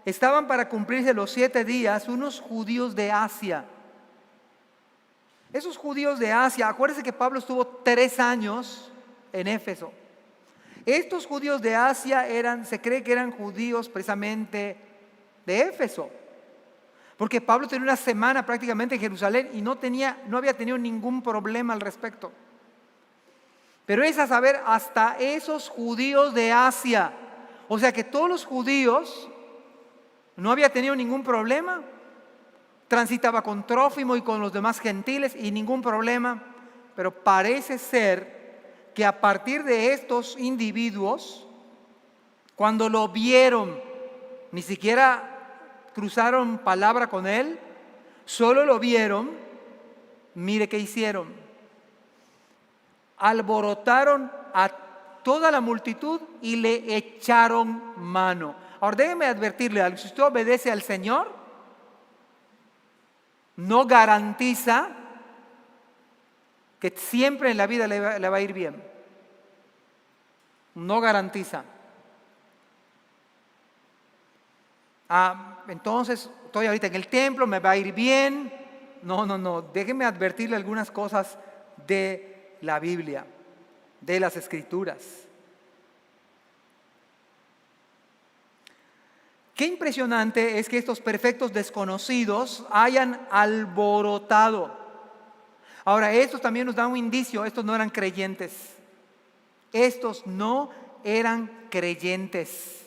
estaban para cumplirse los 7 días, unos judíos de Asia. Esos judíos de Asia, acuérdense que Pablo estuvo 3 años en Éfeso. Estos judíos de Asia se cree que eran judíos precisamente de Éfeso, porque Pablo tenía una semana prácticamente en Jerusalén y no había tenido ningún problema al respecto. Pero es a saber, hasta esos judíos de Asia, o sea que todos los judíos no había tenido ningún problema, transitaba con Trófimo y con los demás gentiles y ningún problema, pero parece ser que a partir de estos individuos, cuando lo vieron, ni siquiera cruzaron palabra con él, solo lo vieron, mire qué hicieron: alborotaron a toda la multitud y le echaron mano. Ahora déjeme advertirle algo: si usted obedece al Señor, no garantiza que siempre en la vida le va a ir bien. No garantiza. Entonces estoy ahorita en el templo, me va a ir bien. No, déjeme advertirle algunas cosas de la Biblia, de las Escrituras. Qué impresionante es que estos perfectos desconocidos hayan alborotado. Ahora, estos también nos dan un indicio: estos no eran creyentes. Estos no eran creyentes.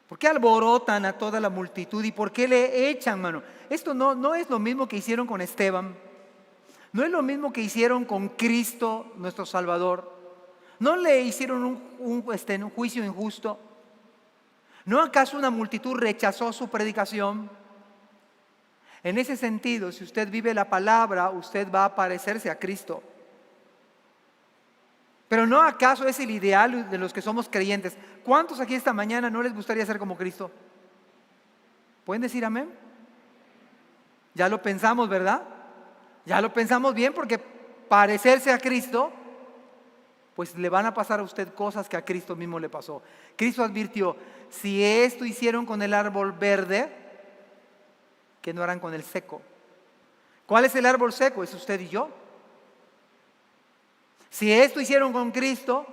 ¿Por qué alborotan a toda la multitud y por qué le echan mano? Esto no es lo mismo que hicieron con Esteban. No es lo mismo que hicieron con Cristo, nuestro Salvador. No le hicieron un juicio injusto. ¿No acaso una multitud rechazó su predicación? En ese sentido, si usted vive la palabra, usted va a parecerse a Cristo. Pero ¿no acaso es el ideal de los que somos creyentes? ¿Cuántos aquí esta mañana no les gustaría ser como Cristo? ¿Pueden decir amén? Ya lo pensamos, ¿verdad? Ya lo pensamos bien, porque parecerse a Cristo, pues le van a pasar a usted cosas que a Cristo mismo le pasó. Cristo advirtió: si esto hicieron con el árbol verde, ¿qué no harán con el seco? ¿Cuál es el árbol seco? Es usted y yo. Si esto hicieron con Cristo,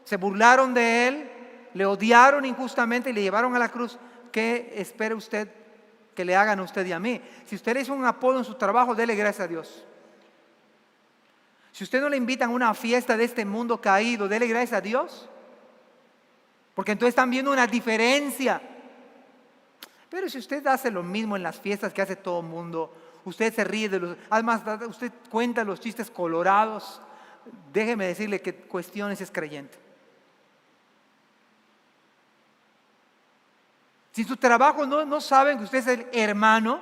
se burlaron de Él, le odiaron injustamente y le llevaron a la cruz, ¿qué espera usted que le hagan a usted y a mí? Si usted le hizo un apodo en su trabajo, dele gracias a Dios. Si usted no le invitan a una fiesta de este mundo caído, dele gracias a Dios, porque entonces están viendo una diferencia. Pero si usted hace lo mismo en las fiestas que hace todo el mundo, usted se ríe de los, además usted cuenta los chistes colorados. Déjeme decirle que cuestiones es creyente. Si en su trabajo no saben que usted es el hermano,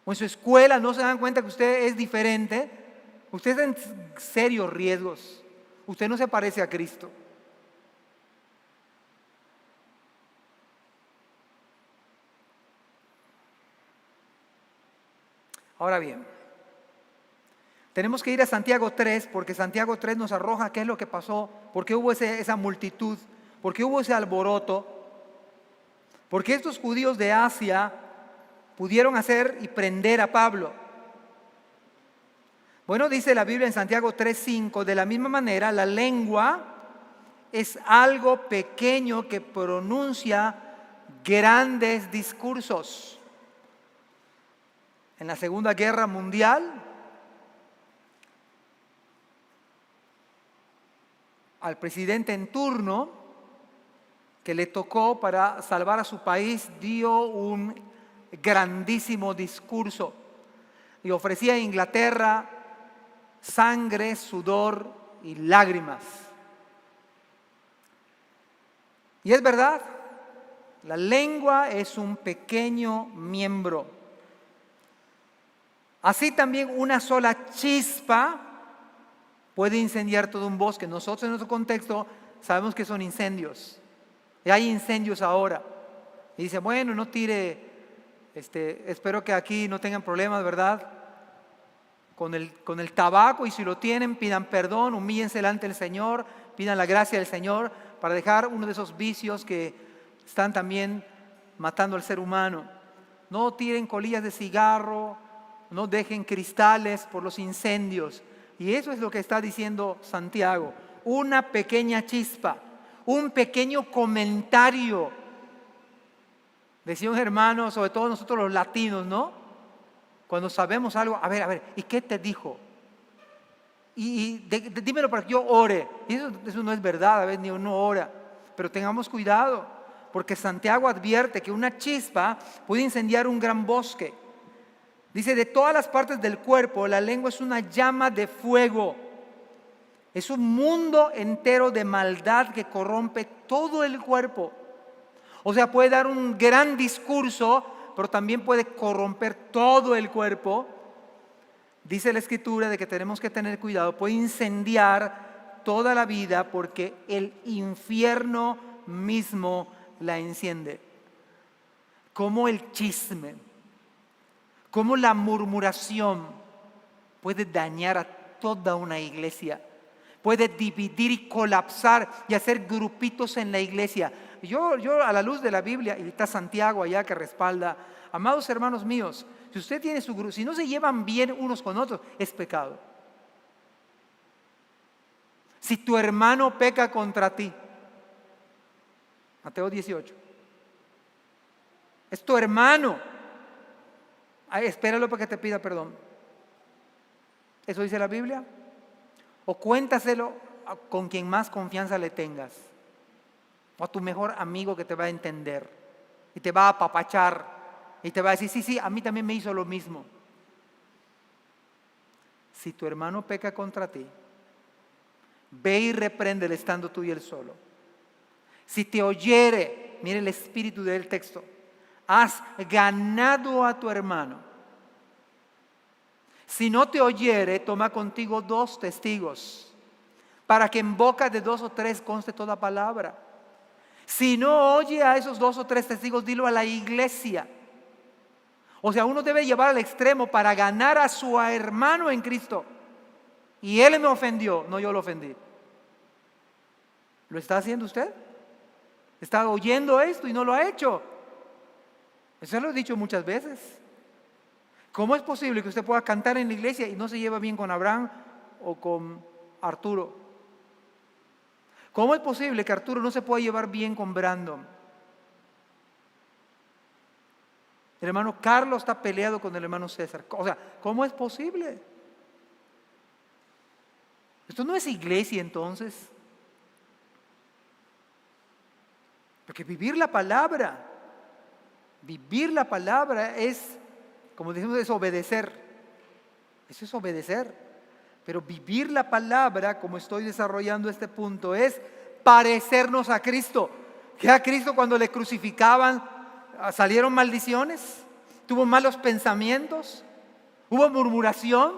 o en su escuela no se dan cuenta que usted es diferente, usted está en serios riesgos. Usted no se parece a Cristo. Ahora bien, tenemos que ir a Santiago 3, porque Santiago 3 nos arroja qué es lo que pasó, por qué hubo esa multitud, por qué hubo ese alboroto, por qué estos judíos de Asia pudieron hacer y prender a Pablo. Bueno, dice la Biblia en Santiago 3:5, de la misma manera la lengua es algo pequeño que pronuncia grandes discursos. En la Segunda Guerra Mundial, al presidente en turno que le tocó para salvar a su país, dio un grandísimo discurso y ofrecía a Inglaterra sangre, sudor y lágrimas. Y es verdad, la lengua es un pequeño miembro. Así también una sola chispa puede incendiar todo un bosque. Nosotros en nuestro contexto sabemos que son incendios. Y hay incendios ahora. Y dice, bueno, no tire, espero que aquí no tengan problemas, ¿verdad? Con el tabaco, y si lo tienen, pidan perdón, humíllense delante del Señor, pidan la gracia del Señor para dejar uno de esos vicios que están también matando al ser humano. No tiren colillas de cigarro, no dejen cristales por los incendios. Y eso es lo que está diciendo Santiago. Una pequeña chispa, un pequeño comentario. Decía un hermano, sobre todo nosotros los latinos, ¿no? Cuando sabemos algo, a ver, ¿y qué te dijo? Dímelo para que yo ore. Y eso no es verdad, a veces ni uno ora. Pero tengamos cuidado, porque Santiago advierte que una chispa puede incendiar un gran bosque. Dice, de todas las partes del cuerpo, la lengua es una llama de fuego. Es un mundo entero de maldad que corrompe todo el cuerpo. O sea, puede dar un gran discurso, pero también puede corromper todo el cuerpo. Dice la Escritura de que tenemos que tener cuidado. Puede incendiar toda la vida porque el infierno mismo la enciende. Como el chisme, como la murmuración puede dañar a toda una iglesia. Puede dividir y colapsar y hacer grupitos en la iglesia. Yo a la luz de la Biblia, y está Santiago allá que respalda, amados hermanos míos, si usted tiene su grupo, si no se llevan bien unos con otros, es pecado. Si tu hermano peca contra ti, Mateo 18, es tu hermano, espéralo para que te pida perdón. ¿Eso dice la Biblia? O cuéntaselo con quien más confianza le tengas, o a tu mejor amigo que te va a entender y te va a apapachar y te va a decir, sí, a mí también me hizo lo mismo. Si tu hermano peca contra ti, ve y repréndele estando tú y él solo. Si te oyere, mire el espíritu del texto, has ganado a tu hermano. Si no te oyere, toma contigo 2 testigos, para que en boca de 2 o 3 conste toda palabra. Si no oye a esos 2 o 3 testigos, dilo a la iglesia. O sea, uno debe llevar al extremo para ganar a su hermano en Cristo. Y él me ofendió, no yo lo ofendí. ¿Lo está haciendo usted? ¿Está oyendo esto y no lo ha hecho? Eso lo he dicho muchas veces. ¿Cómo es posible que usted pueda cantar en la iglesia y no se lleva bien con Abraham o con Arturo? ¿Cómo es posible que Arturo no se pueda llevar bien con Brandon? El hermano Carlos está peleado con el hermano César. O sea, ¿cómo es posible? Esto no es iglesia entonces. Porque vivir la palabra Vivir la palabra es, como decimos, es obedecer. Eso es obedecer. Pero vivir la palabra, como estoy desarrollando este punto, es parecernos a Cristo. Que a Cristo cuando le crucificaban salieron maldiciones, tuvo malos pensamientos, hubo murmuración.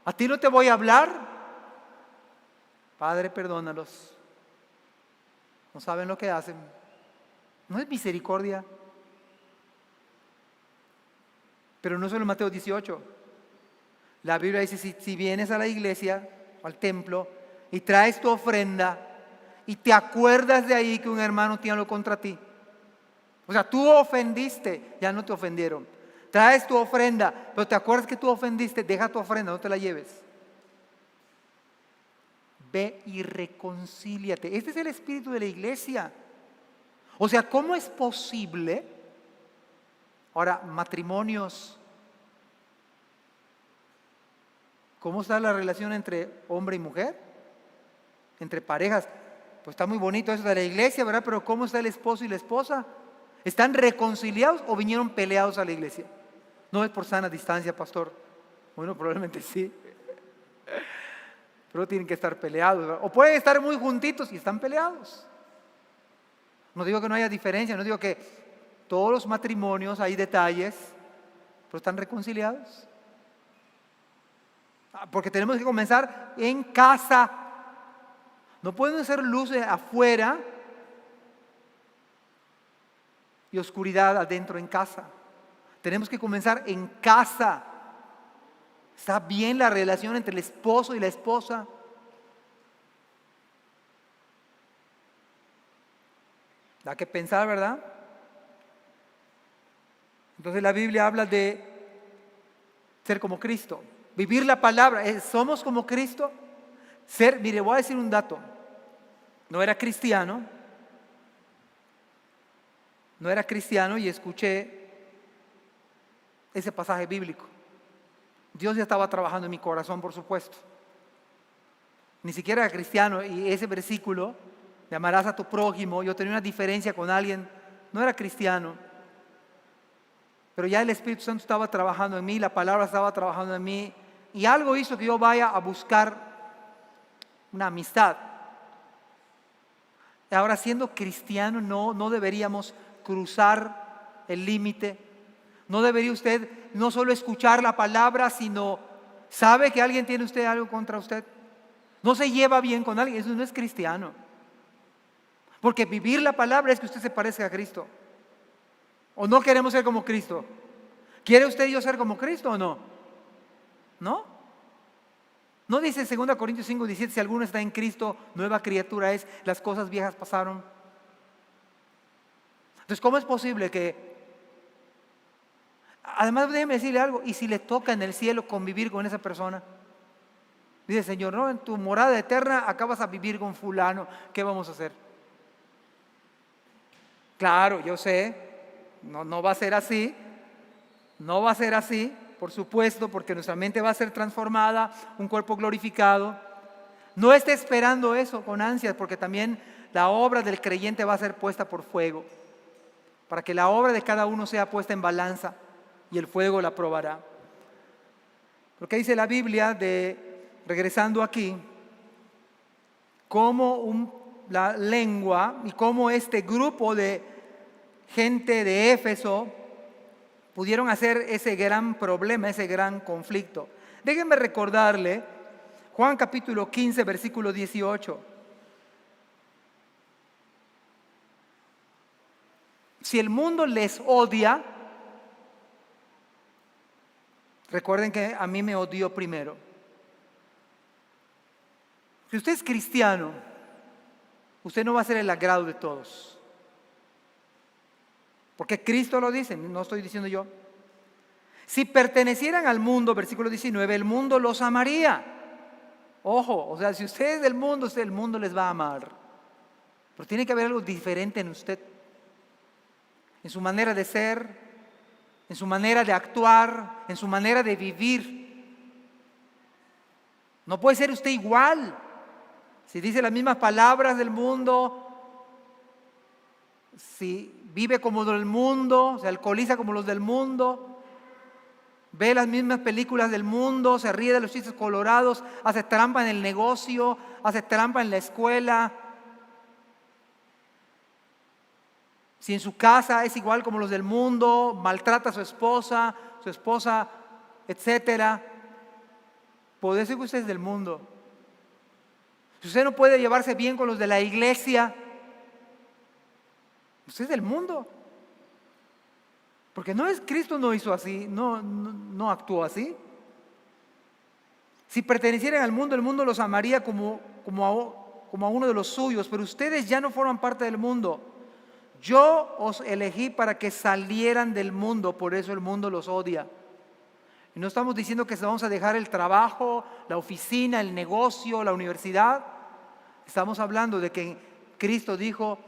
A ti no te voy a hablar. Padre, perdónalos. No saben lo que hacen. No es misericordia. Pero no solo Mateo 18. La Biblia dice, si vienes a la iglesia, al templo, y traes tu ofrenda, y te acuerdas de ahí que un hermano tiene algo contra ti. O sea, tú ofendiste, ya no te ofendieron. Traes tu ofrenda, pero te acuerdas que tú ofendiste, deja tu ofrenda, no te la lleves. Ve y reconcíliate. Este es el espíritu de la iglesia. O sea, ¿cómo es posible? Ahora, matrimonios. ¿Cómo está la relación entre hombre y mujer? Entre parejas. Pues está muy bonito eso de la iglesia, ¿verdad? Pero ¿cómo está el esposo y la esposa? ¿Están reconciliados o vinieron peleados a la iglesia? No es por sana distancia, pastor. Bueno, probablemente sí. Pero tienen que estar peleados, ¿verdad? O pueden estar muy juntitos y están peleados. No digo que no haya diferencia, no digo que todos los matrimonios hay detalles, pero están reconciliados. Porque tenemos que comenzar en casa. No pueden ser luces afuera y oscuridad adentro en casa. Tenemos que comenzar en casa. ¿Está bien la relación entre el esposo y la esposa? Da que pensar, ¿verdad? Entonces la Biblia habla de ser como Cristo. Vivir la palabra. ¿Somos como Cristo? Mire, voy a decir un dato. No era cristiano y escuché ese pasaje bíblico. Dios ya estaba trabajando en mi corazón, por supuesto. Ni siquiera era cristiano y ese versículo, de amarás a tu prójimo, yo tenía una diferencia con alguien, no era cristiano. Pero ya el Espíritu Santo estaba trabajando en mí, la palabra estaba trabajando en mí y algo hizo que yo vaya a buscar una amistad. Ahora, siendo cristiano, no deberíamos cruzar el límite. No debería usted no solo escuchar la palabra, sino sabe que alguien tiene usted algo contra usted. No se lleva bien con alguien, eso no es cristiano. Porque vivir la palabra es que usted se parezca a Cristo. ¿O no queremos ser como Cristo? ¿Quiere usted y yo ser como Cristo o no? ¿No? ¿No dice 2 Corintios 5:17, si alguno está en Cristo, nueva criatura es, las cosas viejas pasaron? Entonces, ¿cómo es posible que... Además, déjeme decirle algo, ¿y si le toca en el cielo convivir con esa persona? Dice, Señor, no, en tu morada eterna acabas a vivir con fulano, ¿qué vamos a hacer? Claro, yo sé, no va a ser así, no va a ser así, por supuesto, porque nuestra mente va a ser transformada, un cuerpo glorificado. No esté esperando eso con ansias, porque también la obra del creyente va a ser puesta por fuego, para que la obra de cada uno sea puesta en balanza y el fuego la probará. Lo que dice la Biblia, regresando aquí, cómo la lengua y cómo este grupo de gente de Éfeso pudieron hacer ese gran problema, ese gran conflicto. Déjenme recordarle Juan capítulo 15, versículo 18. Si el mundo les odia, recuerden que a mí me odió primero. Si usted es cristiano, usted no va a ser el agrado de todos. Porque Cristo lo dice, no estoy diciendo yo. Si pertenecieran al mundo, versículo 19, el mundo los amaría. Ojo, o sea, si usted es del mundo, el mundo les va a amar. Pero tiene que haber algo diferente en usted. En su manera de ser, en su manera de actuar, en su manera de vivir. No puede ser usted igual. Si dice las mismas palabras del mundo, si vive como del mundo, se alcoholiza como los del mundo, ve las mismas películas del mundo, se ríe de los chistes colorados, hace trampa en el negocio, hace trampa en la escuela. Si en su casa es igual como los del mundo, maltrata a su esposa, etcétera, puede decir que usted es del mundo. Si usted no puede llevarse bien con los de la iglesia, usted es del mundo. Porque Cristo no hizo así, no actuó así. Si pertenecieran al mundo, el mundo los amaría como a uno de los suyos, pero ustedes ya no forman parte del mundo. Yo os elegí para que salieran del mundo, por eso el mundo los odia. Y no estamos diciendo que vamos a dejar el trabajo, la oficina, el negocio, la universidad. Estamos hablando de que Cristo dijo: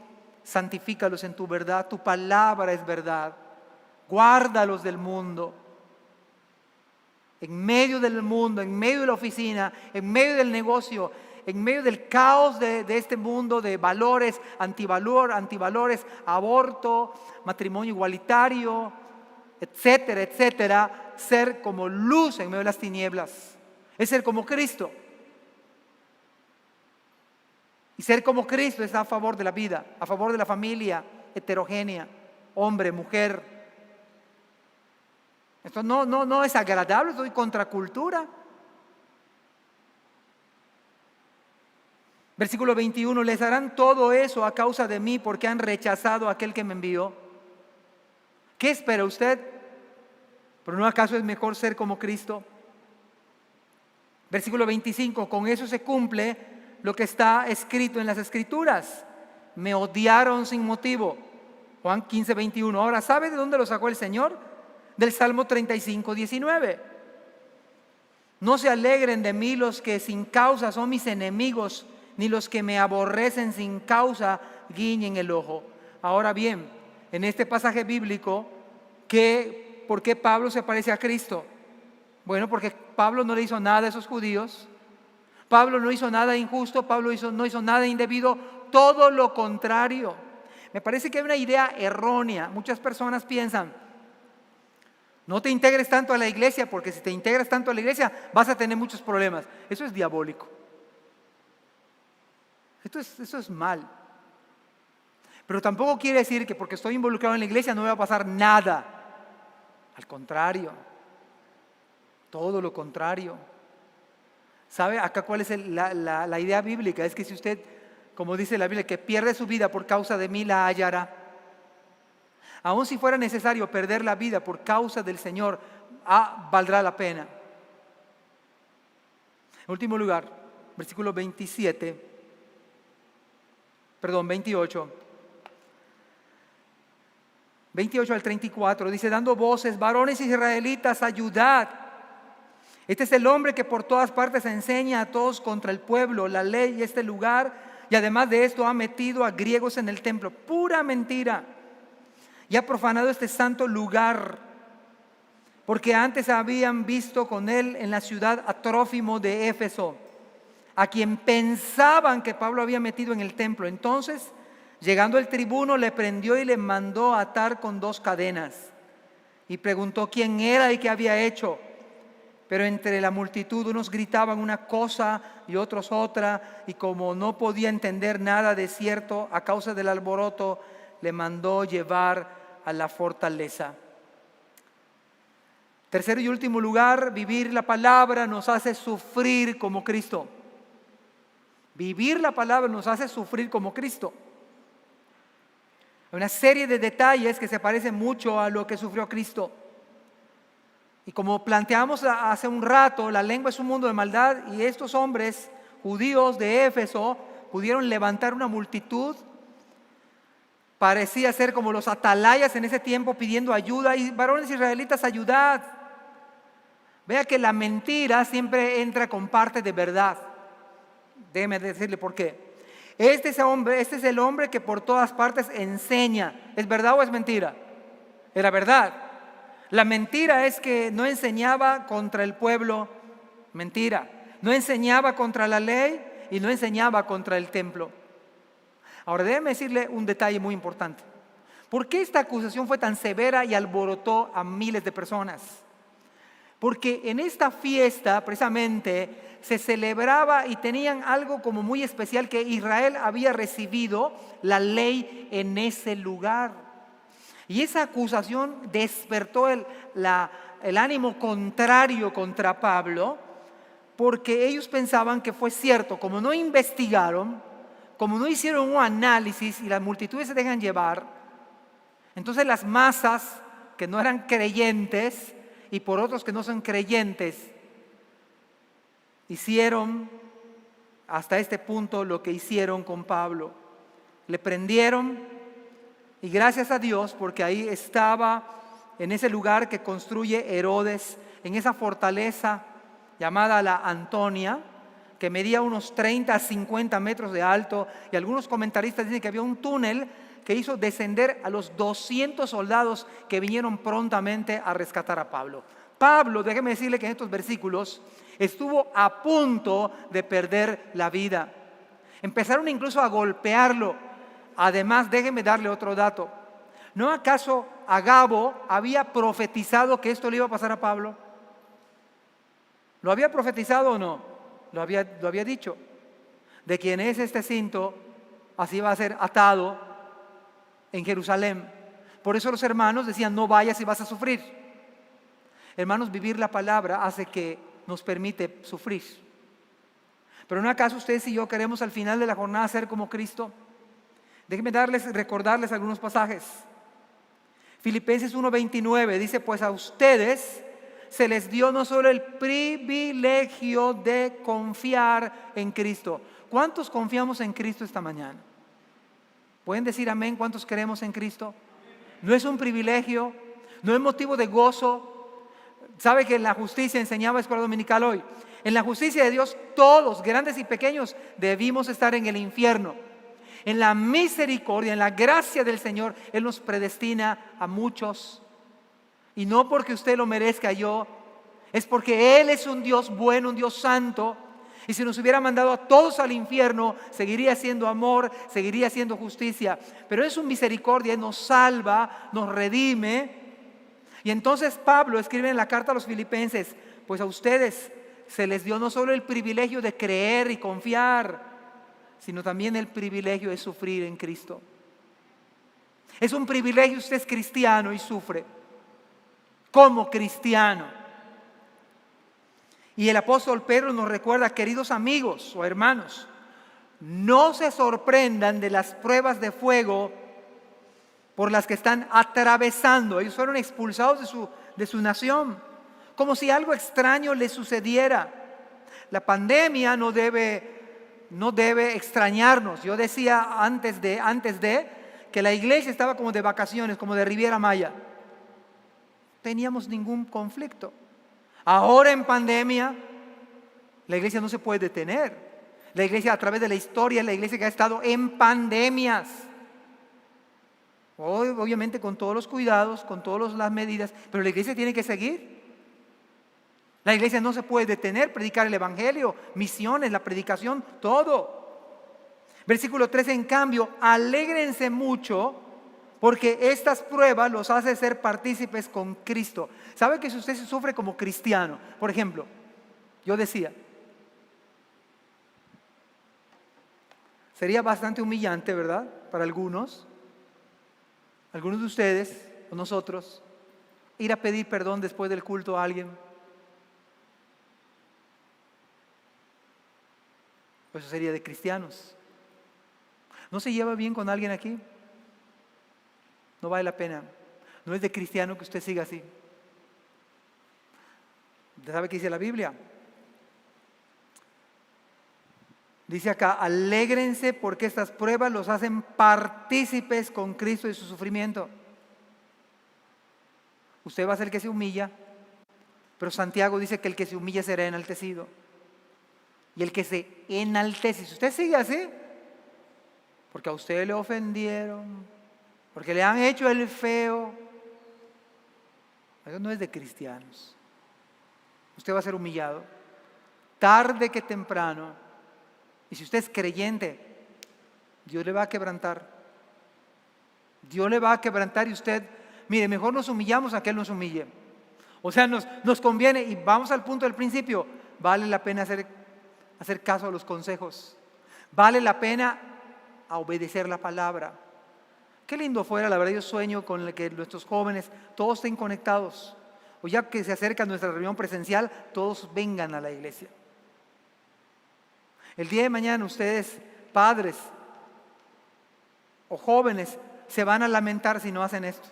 santifícalos en tu verdad, tu palabra es verdad. Guárdalos del mundo. En medio del mundo, en medio de la oficina, en medio del negocio, en medio del caos de este mundo de valores, antivalores, aborto, matrimonio igualitario, etcétera, etcétera, ser como luz en medio de las tinieblas. Es ser como Cristo. Y ser como Cristo es a favor de la vida, a favor de la familia heterogénea, hombre, mujer. Esto no es agradable, estoy contra cultura. Versículo 21, les harán todo eso a causa de mí porque han rechazado a aquel que me envió. ¿Qué espera usted? ¿Pero no acaso es mejor ser como Cristo? Versículo 25, con eso se cumple lo que está escrito en las Escrituras. Me odiaron sin motivo. Juan 15, 21. Ahora, ¿sabe de dónde lo sacó el Señor? Del Salmo 35, 19. No se alegren de mí los que sin causa son mis enemigos, ni los que me aborrecen sin causa guiñen el ojo. Ahora bien, en este pasaje bíblico, ¿por qué Pablo se parece a Cristo? Bueno, porque Pablo no le hizo nada a esos judíos. Pablo no hizo nada injusto, Pablo no hizo nada indebido, todo lo contrario. Me parece que hay una idea errónea. Muchas personas piensan: no te integres tanto a la iglesia, porque si te integras tanto a la iglesia vas a tener muchos problemas. Eso es diabólico. Eso es mal. Pero tampoco quiere decir que porque estoy involucrado en la iglesia no me va a pasar nada. Al contrario, todo lo contrario. ¿Sabe acá cuál es la idea bíblica? Es que si usted, como dice la Biblia, que pierde su vida por causa de mí, la hallará. Aun si fuera necesario perder la vida por causa del Señor, valdrá la pena. En último lugar, versículo 28. 28 al 34, dice: dando voces, varones israelitas, ayudad. Este es el hombre que por todas partes enseña a todos contra el pueblo, la ley y este lugar, y además de esto ha metido a griegos en el templo. Pura mentira. Y ha profanado este santo lugar, porque antes habían visto con él en la ciudad a Trófimo de Éfeso, a quien pensaban que Pablo había metido en el templo. Entonces, llegando el tribuno, le prendió y le mandó atar con 2 cadenas. Y preguntó quién era y qué había hecho. Pero entre la multitud unos gritaban una cosa y otros otra, y como no podía entender nada de cierto a causa del alboroto, le mandó llevar a la fortaleza. Tercero y último lugar, vivir la palabra nos hace sufrir como Cristo. Vivir la palabra nos hace sufrir como Cristo. Hay una serie de detalles que se parecen mucho a lo que sufrió Cristo. Y como planteamos hace un rato, la lengua es un mundo de maldad, y estos hombres judíos de Éfeso pudieron levantar una multitud. Parecía ser como los atalayas en ese tiempo pidiendo ayuda. Y varones israelitas, ayudad. Vea que la mentira siempre entra con parte de verdad. Déjeme decirle por qué. Este es el hombre que por todas partes enseña. ¿Es verdad o es mentira? Era verdad. La mentira es que no enseñaba contra el pueblo. Mentira. No enseñaba contra la ley y no enseñaba contra el templo. Ahora déjeme decirle un detalle muy importante. ¿Por qué esta acusación fue tan severa y alborotó a miles de personas? Porque en esta fiesta precisamente se celebraba y tenían algo como muy especial, que Israel había recibido la ley en ese lugar. Y esa acusación despertó el ánimo contrario contra Pablo, porque ellos pensaban que fue cierto. Como no investigaron, como no hicieron un análisis y las multitudes se dejan llevar, entonces las masas que no eran creyentes y por otros que no son creyentes hicieron hasta este punto lo que hicieron con Pablo. Le prendieron, y gracias a Dios, porque ahí estaba en ese lugar que construye Herodes, en esa fortaleza llamada la Antonia, que medía unos 30 a 50 metros de alto, y algunos comentaristas dicen que había un túnel que hizo descender a los 200 soldados que vinieron prontamente a rescatar a Pablo. Pablo, déjeme decirle que en estos versículos estuvo a punto de perder la vida. Empezaron incluso a golpearlo. Además, déjeme darle otro dato. ¿No acaso Agabo había profetizado que esto le iba a pasar a Pablo? ¿Lo había profetizado o no? Lo había dicho. De quien es este cinto, así va a ser atado en Jerusalén. Por eso los hermanos decían: no vayas y vas a sufrir. Hermanos, vivir la palabra hace que nos permite sufrir. Pero ¿no acaso ustedes y yo queremos al final de la jornada ser como Cristo? Déjenme recordarles algunos pasajes. Filipenses 1:29 dice: pues a ustedes se les dio no solo el privilegio de confiar en Cristo. ¿Cuántos confiamos en Cristo esta mañana? ¿Pueden decir amén? ¿Cuántos creemos en Cristo? No es un privilegio, no es motivo de gozo. ¿Sabe que en la justicia, enseñaba escuela dominical hoy, en la justicia de Dios todos, grandes y pequeños, debimos estar en el infierno? En la misericordia, en la gracia del Señor, Él nos predestina a muchos. Y no porque usted lo merezca, es porque Él es un Dios bueno, un Dios santo. Y si nos hubiera mandado a todos al infierno, seguiría siendo amor, seguiría siendo justicia. Pero es su misericordia, Él nos salva, nos redime. Y entonces Pablo escribe en la carta a los Filipenses: pues a ustedes se les dio no solo el privilegio de creer y confiar, sino también el privilegio de sufrir en Cristo. Es un privilegio, usted es cristiano y sufre como cristiano. Y el apóstol Pedro nos recuerda: queridos amigos o hermanos, no se sorprendan de las pruebas de fuego por las que están atravesando. Ellos fueron expulsados de su nación, como si algo extraño les sucediera. La pandemia no debe extrañarnos. Yo decía antes de que la iglesia estaba como de vacaciones, como de Riviera Maya. No teníamos ningún conflicto. Ahora en pandemia, la iglesia no se puede detener. La iglesia, a través de la historia, la iglesia que ha estado en pandemias. Hoy, obviamente, con todos los cuidados, con todas las medidas, pero la iglesia tiene que seguir. La iglesia no se puede detener, predicar el evangelio, misiones, la predicación, todo. Versículo 13, en cambio, alégrense mucho, porque estas pruebas los hace ser partícipes con Cristo. ¿Sabe que si usted se sufre como cristiano? Por ejemplo, yo decía, sería bastante humillante, ¿verdad? Para algunos de ustedes o nosotros, ir a pedir perdón después del culto a alguien. Pues eso sería de cristianos. ¿No se lleva bien con alguien aquí? No vale la pena. No es de cristiano que usted siga así. ¿Usted sabe qué dice la Biblia? Dice acá: alégrense porque estas pruebas los hacen partícipes con Cristo y su sufrimiento. Usted va a ser el que se humilla, pero Santiago dice que el que se humilla será enaltecido. Y el que se enaltece, si usted sigue así, porque a usted le ofendieron, porque le han hecho el feo, eso no es de cristianos. Usted va a ser humillado, tarde que temprano. Y si usted es creyente, Dios le va a quebrantar. Dios le va a quebrantar y usted, mire, mejor nos humillamos a que Él nos humille. O sea, nos conviene, y vamos al punto del principio, vale la pena hacer caso a los consejos. Vale la pena obedecer la palabra. Qué lindo fuera, la verdad, yo sueño con que nuestros jóvenes todos estén conectados. O ya que se acerca nuestra reunión presencial, todos vengan a la iglesia. El día de mañana ustedes, padres o jóvenes, se van a lamentar si no hacen esto.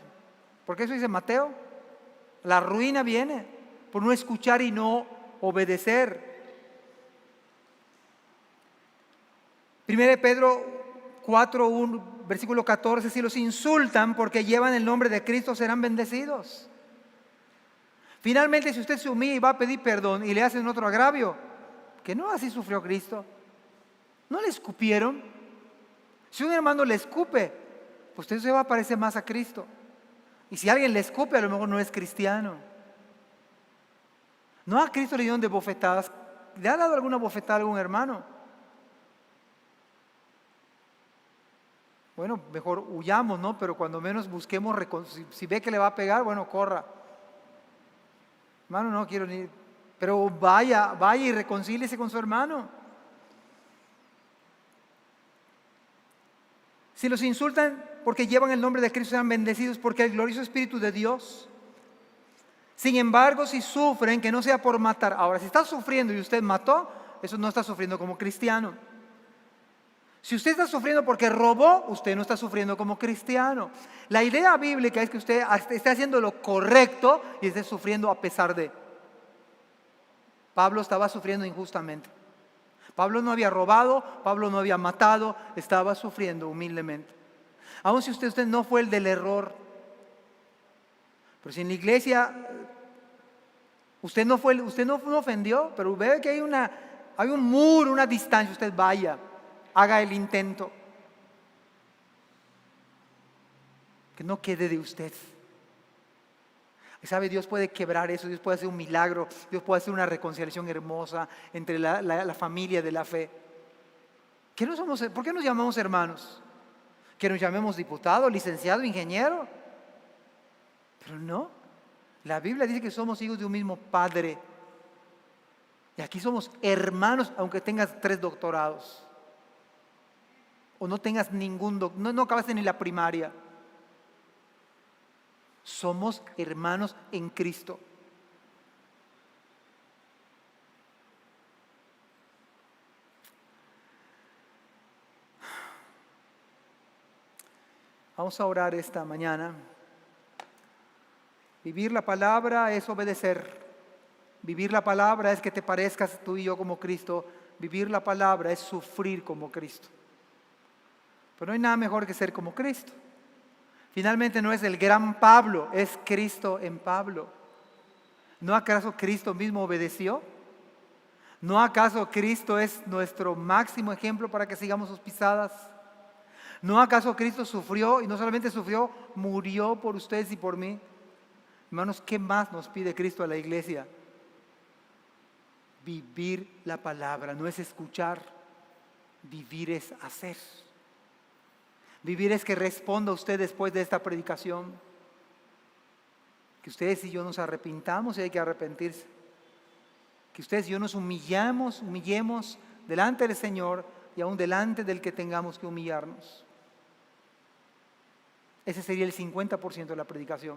Porque eso dice Mateo. La ruina viene por no escuchar y no obedecer. 1 Pedro 4, versículo 14, si los insultan porque llevan el nombre de Cristo, serán bendecidos. Finalmente, si usted se humilla y va a pedir perdón y le hacen otro agravio, que no así sufrió Cristo. ¿No le escupieron? Si un hermano le escupe, pues usted se va a parecer más a Cristo. Y si alguien le escupe, a lo mejor no es cristiano. ¿No a Cristo le dieron de bofetadas? ¿Le ha dado alguna bofetada a algún hermano? Bueno, mejor huyamos, ¿no? Pero cuando menos busquemos, si ve que le va a pegar, bueno, corra. Hermano, no quiero ni... Pero vaya y reconcíliese con su hermano. Si los insultan porque llevan el nombre de Cristo, serán bendecidos porque el glorioso Espíritu de Dios. Sin embargo, si sufren, que no sea por matar. Ahora, si está sufriendo y usted mató, eso no está sufriendo como cristiano. Si usted está sufriendo porque robó, usted no está sufriendo como cristiano. La idea bíblica es que usted esté haciendo lo correcto y esté sufriendo a pesar de. Pablo estaba sufriendo injustamente. Pablo no había robado, Pablo no había matado, estaba sufriendo humildemente. Aun si usted no fue el del error. Pero si en la iglesia usted no ofendió, pero ve que hay un muro, una distancia, usted vaya, haga el intento. Que no quede de usted. ¿Sabe? Dios puede quebrar eso, Dios puede hacer un milagro, Dios puede hacer una reconciliación hermosa entre la familia de la fe. ¿Por qué nos llamamos hermanos? ¿Que nos llamemos diputado, licenciado, ingeniero? Pero no, la Biblia dice que somos hijos de un mismo Padre. Y aquí somos hermanos, aunque tengas 3 doctorados. O no tengas no acabaste ni la primaria. Somos hermanos en Cristo. Vamos a orar esta mañana. Vivir la palabra es obedecer. Vivir la palabra es que te parezcas tú y yo como Cristo. Vivir la palabra es sufrir como Cristo. Pero no hay nada mejor que ser como Cristo. Finalmente no es el gran Pablo, es Cristo en Pablo. ¿No acaso Cristo mismo obedeció? ¿No acaso Cristo es nuestro máximo ejemplo para que sigamos sus pisadas? ¿No acaso Cristo sufrió y no solamente sufrió, murió por ustedes y por mí? Hermanos, ¿qué más nos pide Cristo a la iglesia? Vivir la palabra, no es escuchar, vivir es hacer. Vivir es que responda usted después de esta predicación. Que ustedes y yo nos arrepintamos y hay que arrepentirse. Que ustedes y yo nos humillemos delante del Señor y aún delante del que tengamos que humillarnos. Ese sería el 50% de la predicación.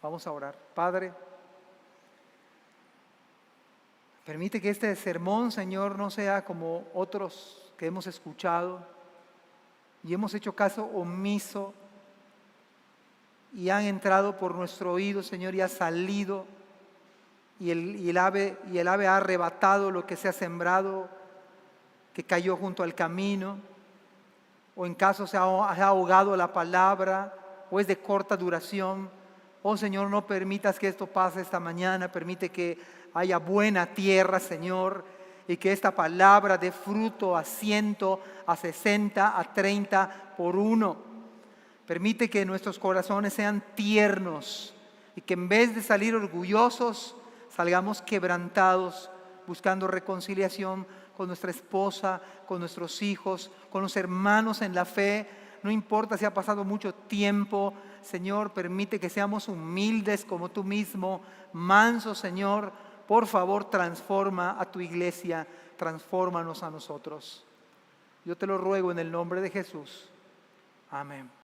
Vamos a orar. Padre, permite que este sermón, Señor, no sea como otros que hemos escuchado y hemos hecho caso omiso y han entrado por nuestro oído, Señor, y ha salido y el ave ha arrebatado lo que se ha sembrado, que cayó junto al camino, o en caso se ha ahogado la palabra, o es de corta duración. Oh Señor, no permitas que esto pase esta mañana, permite que haya buena tierra, Señor, y que esta palabra dé fruto a 100, a 60, a 30 por 1. Permite que nuestros corazones sean tiernos y que en vez de salir orgullosos, salgamos quebrantados, buscando reconciliación con nuestra esposa, con nuestros hijos, con los hermanos en la fe, no importa si ha pasado mucho tiempo, Señor, permite que seamos humildes como tú mismo, mansos, Señor. Por favor, transforma a tu iglesia, transfórmanos a nosotros. Yo te lo ruego en el nombre de Jesús. Amén.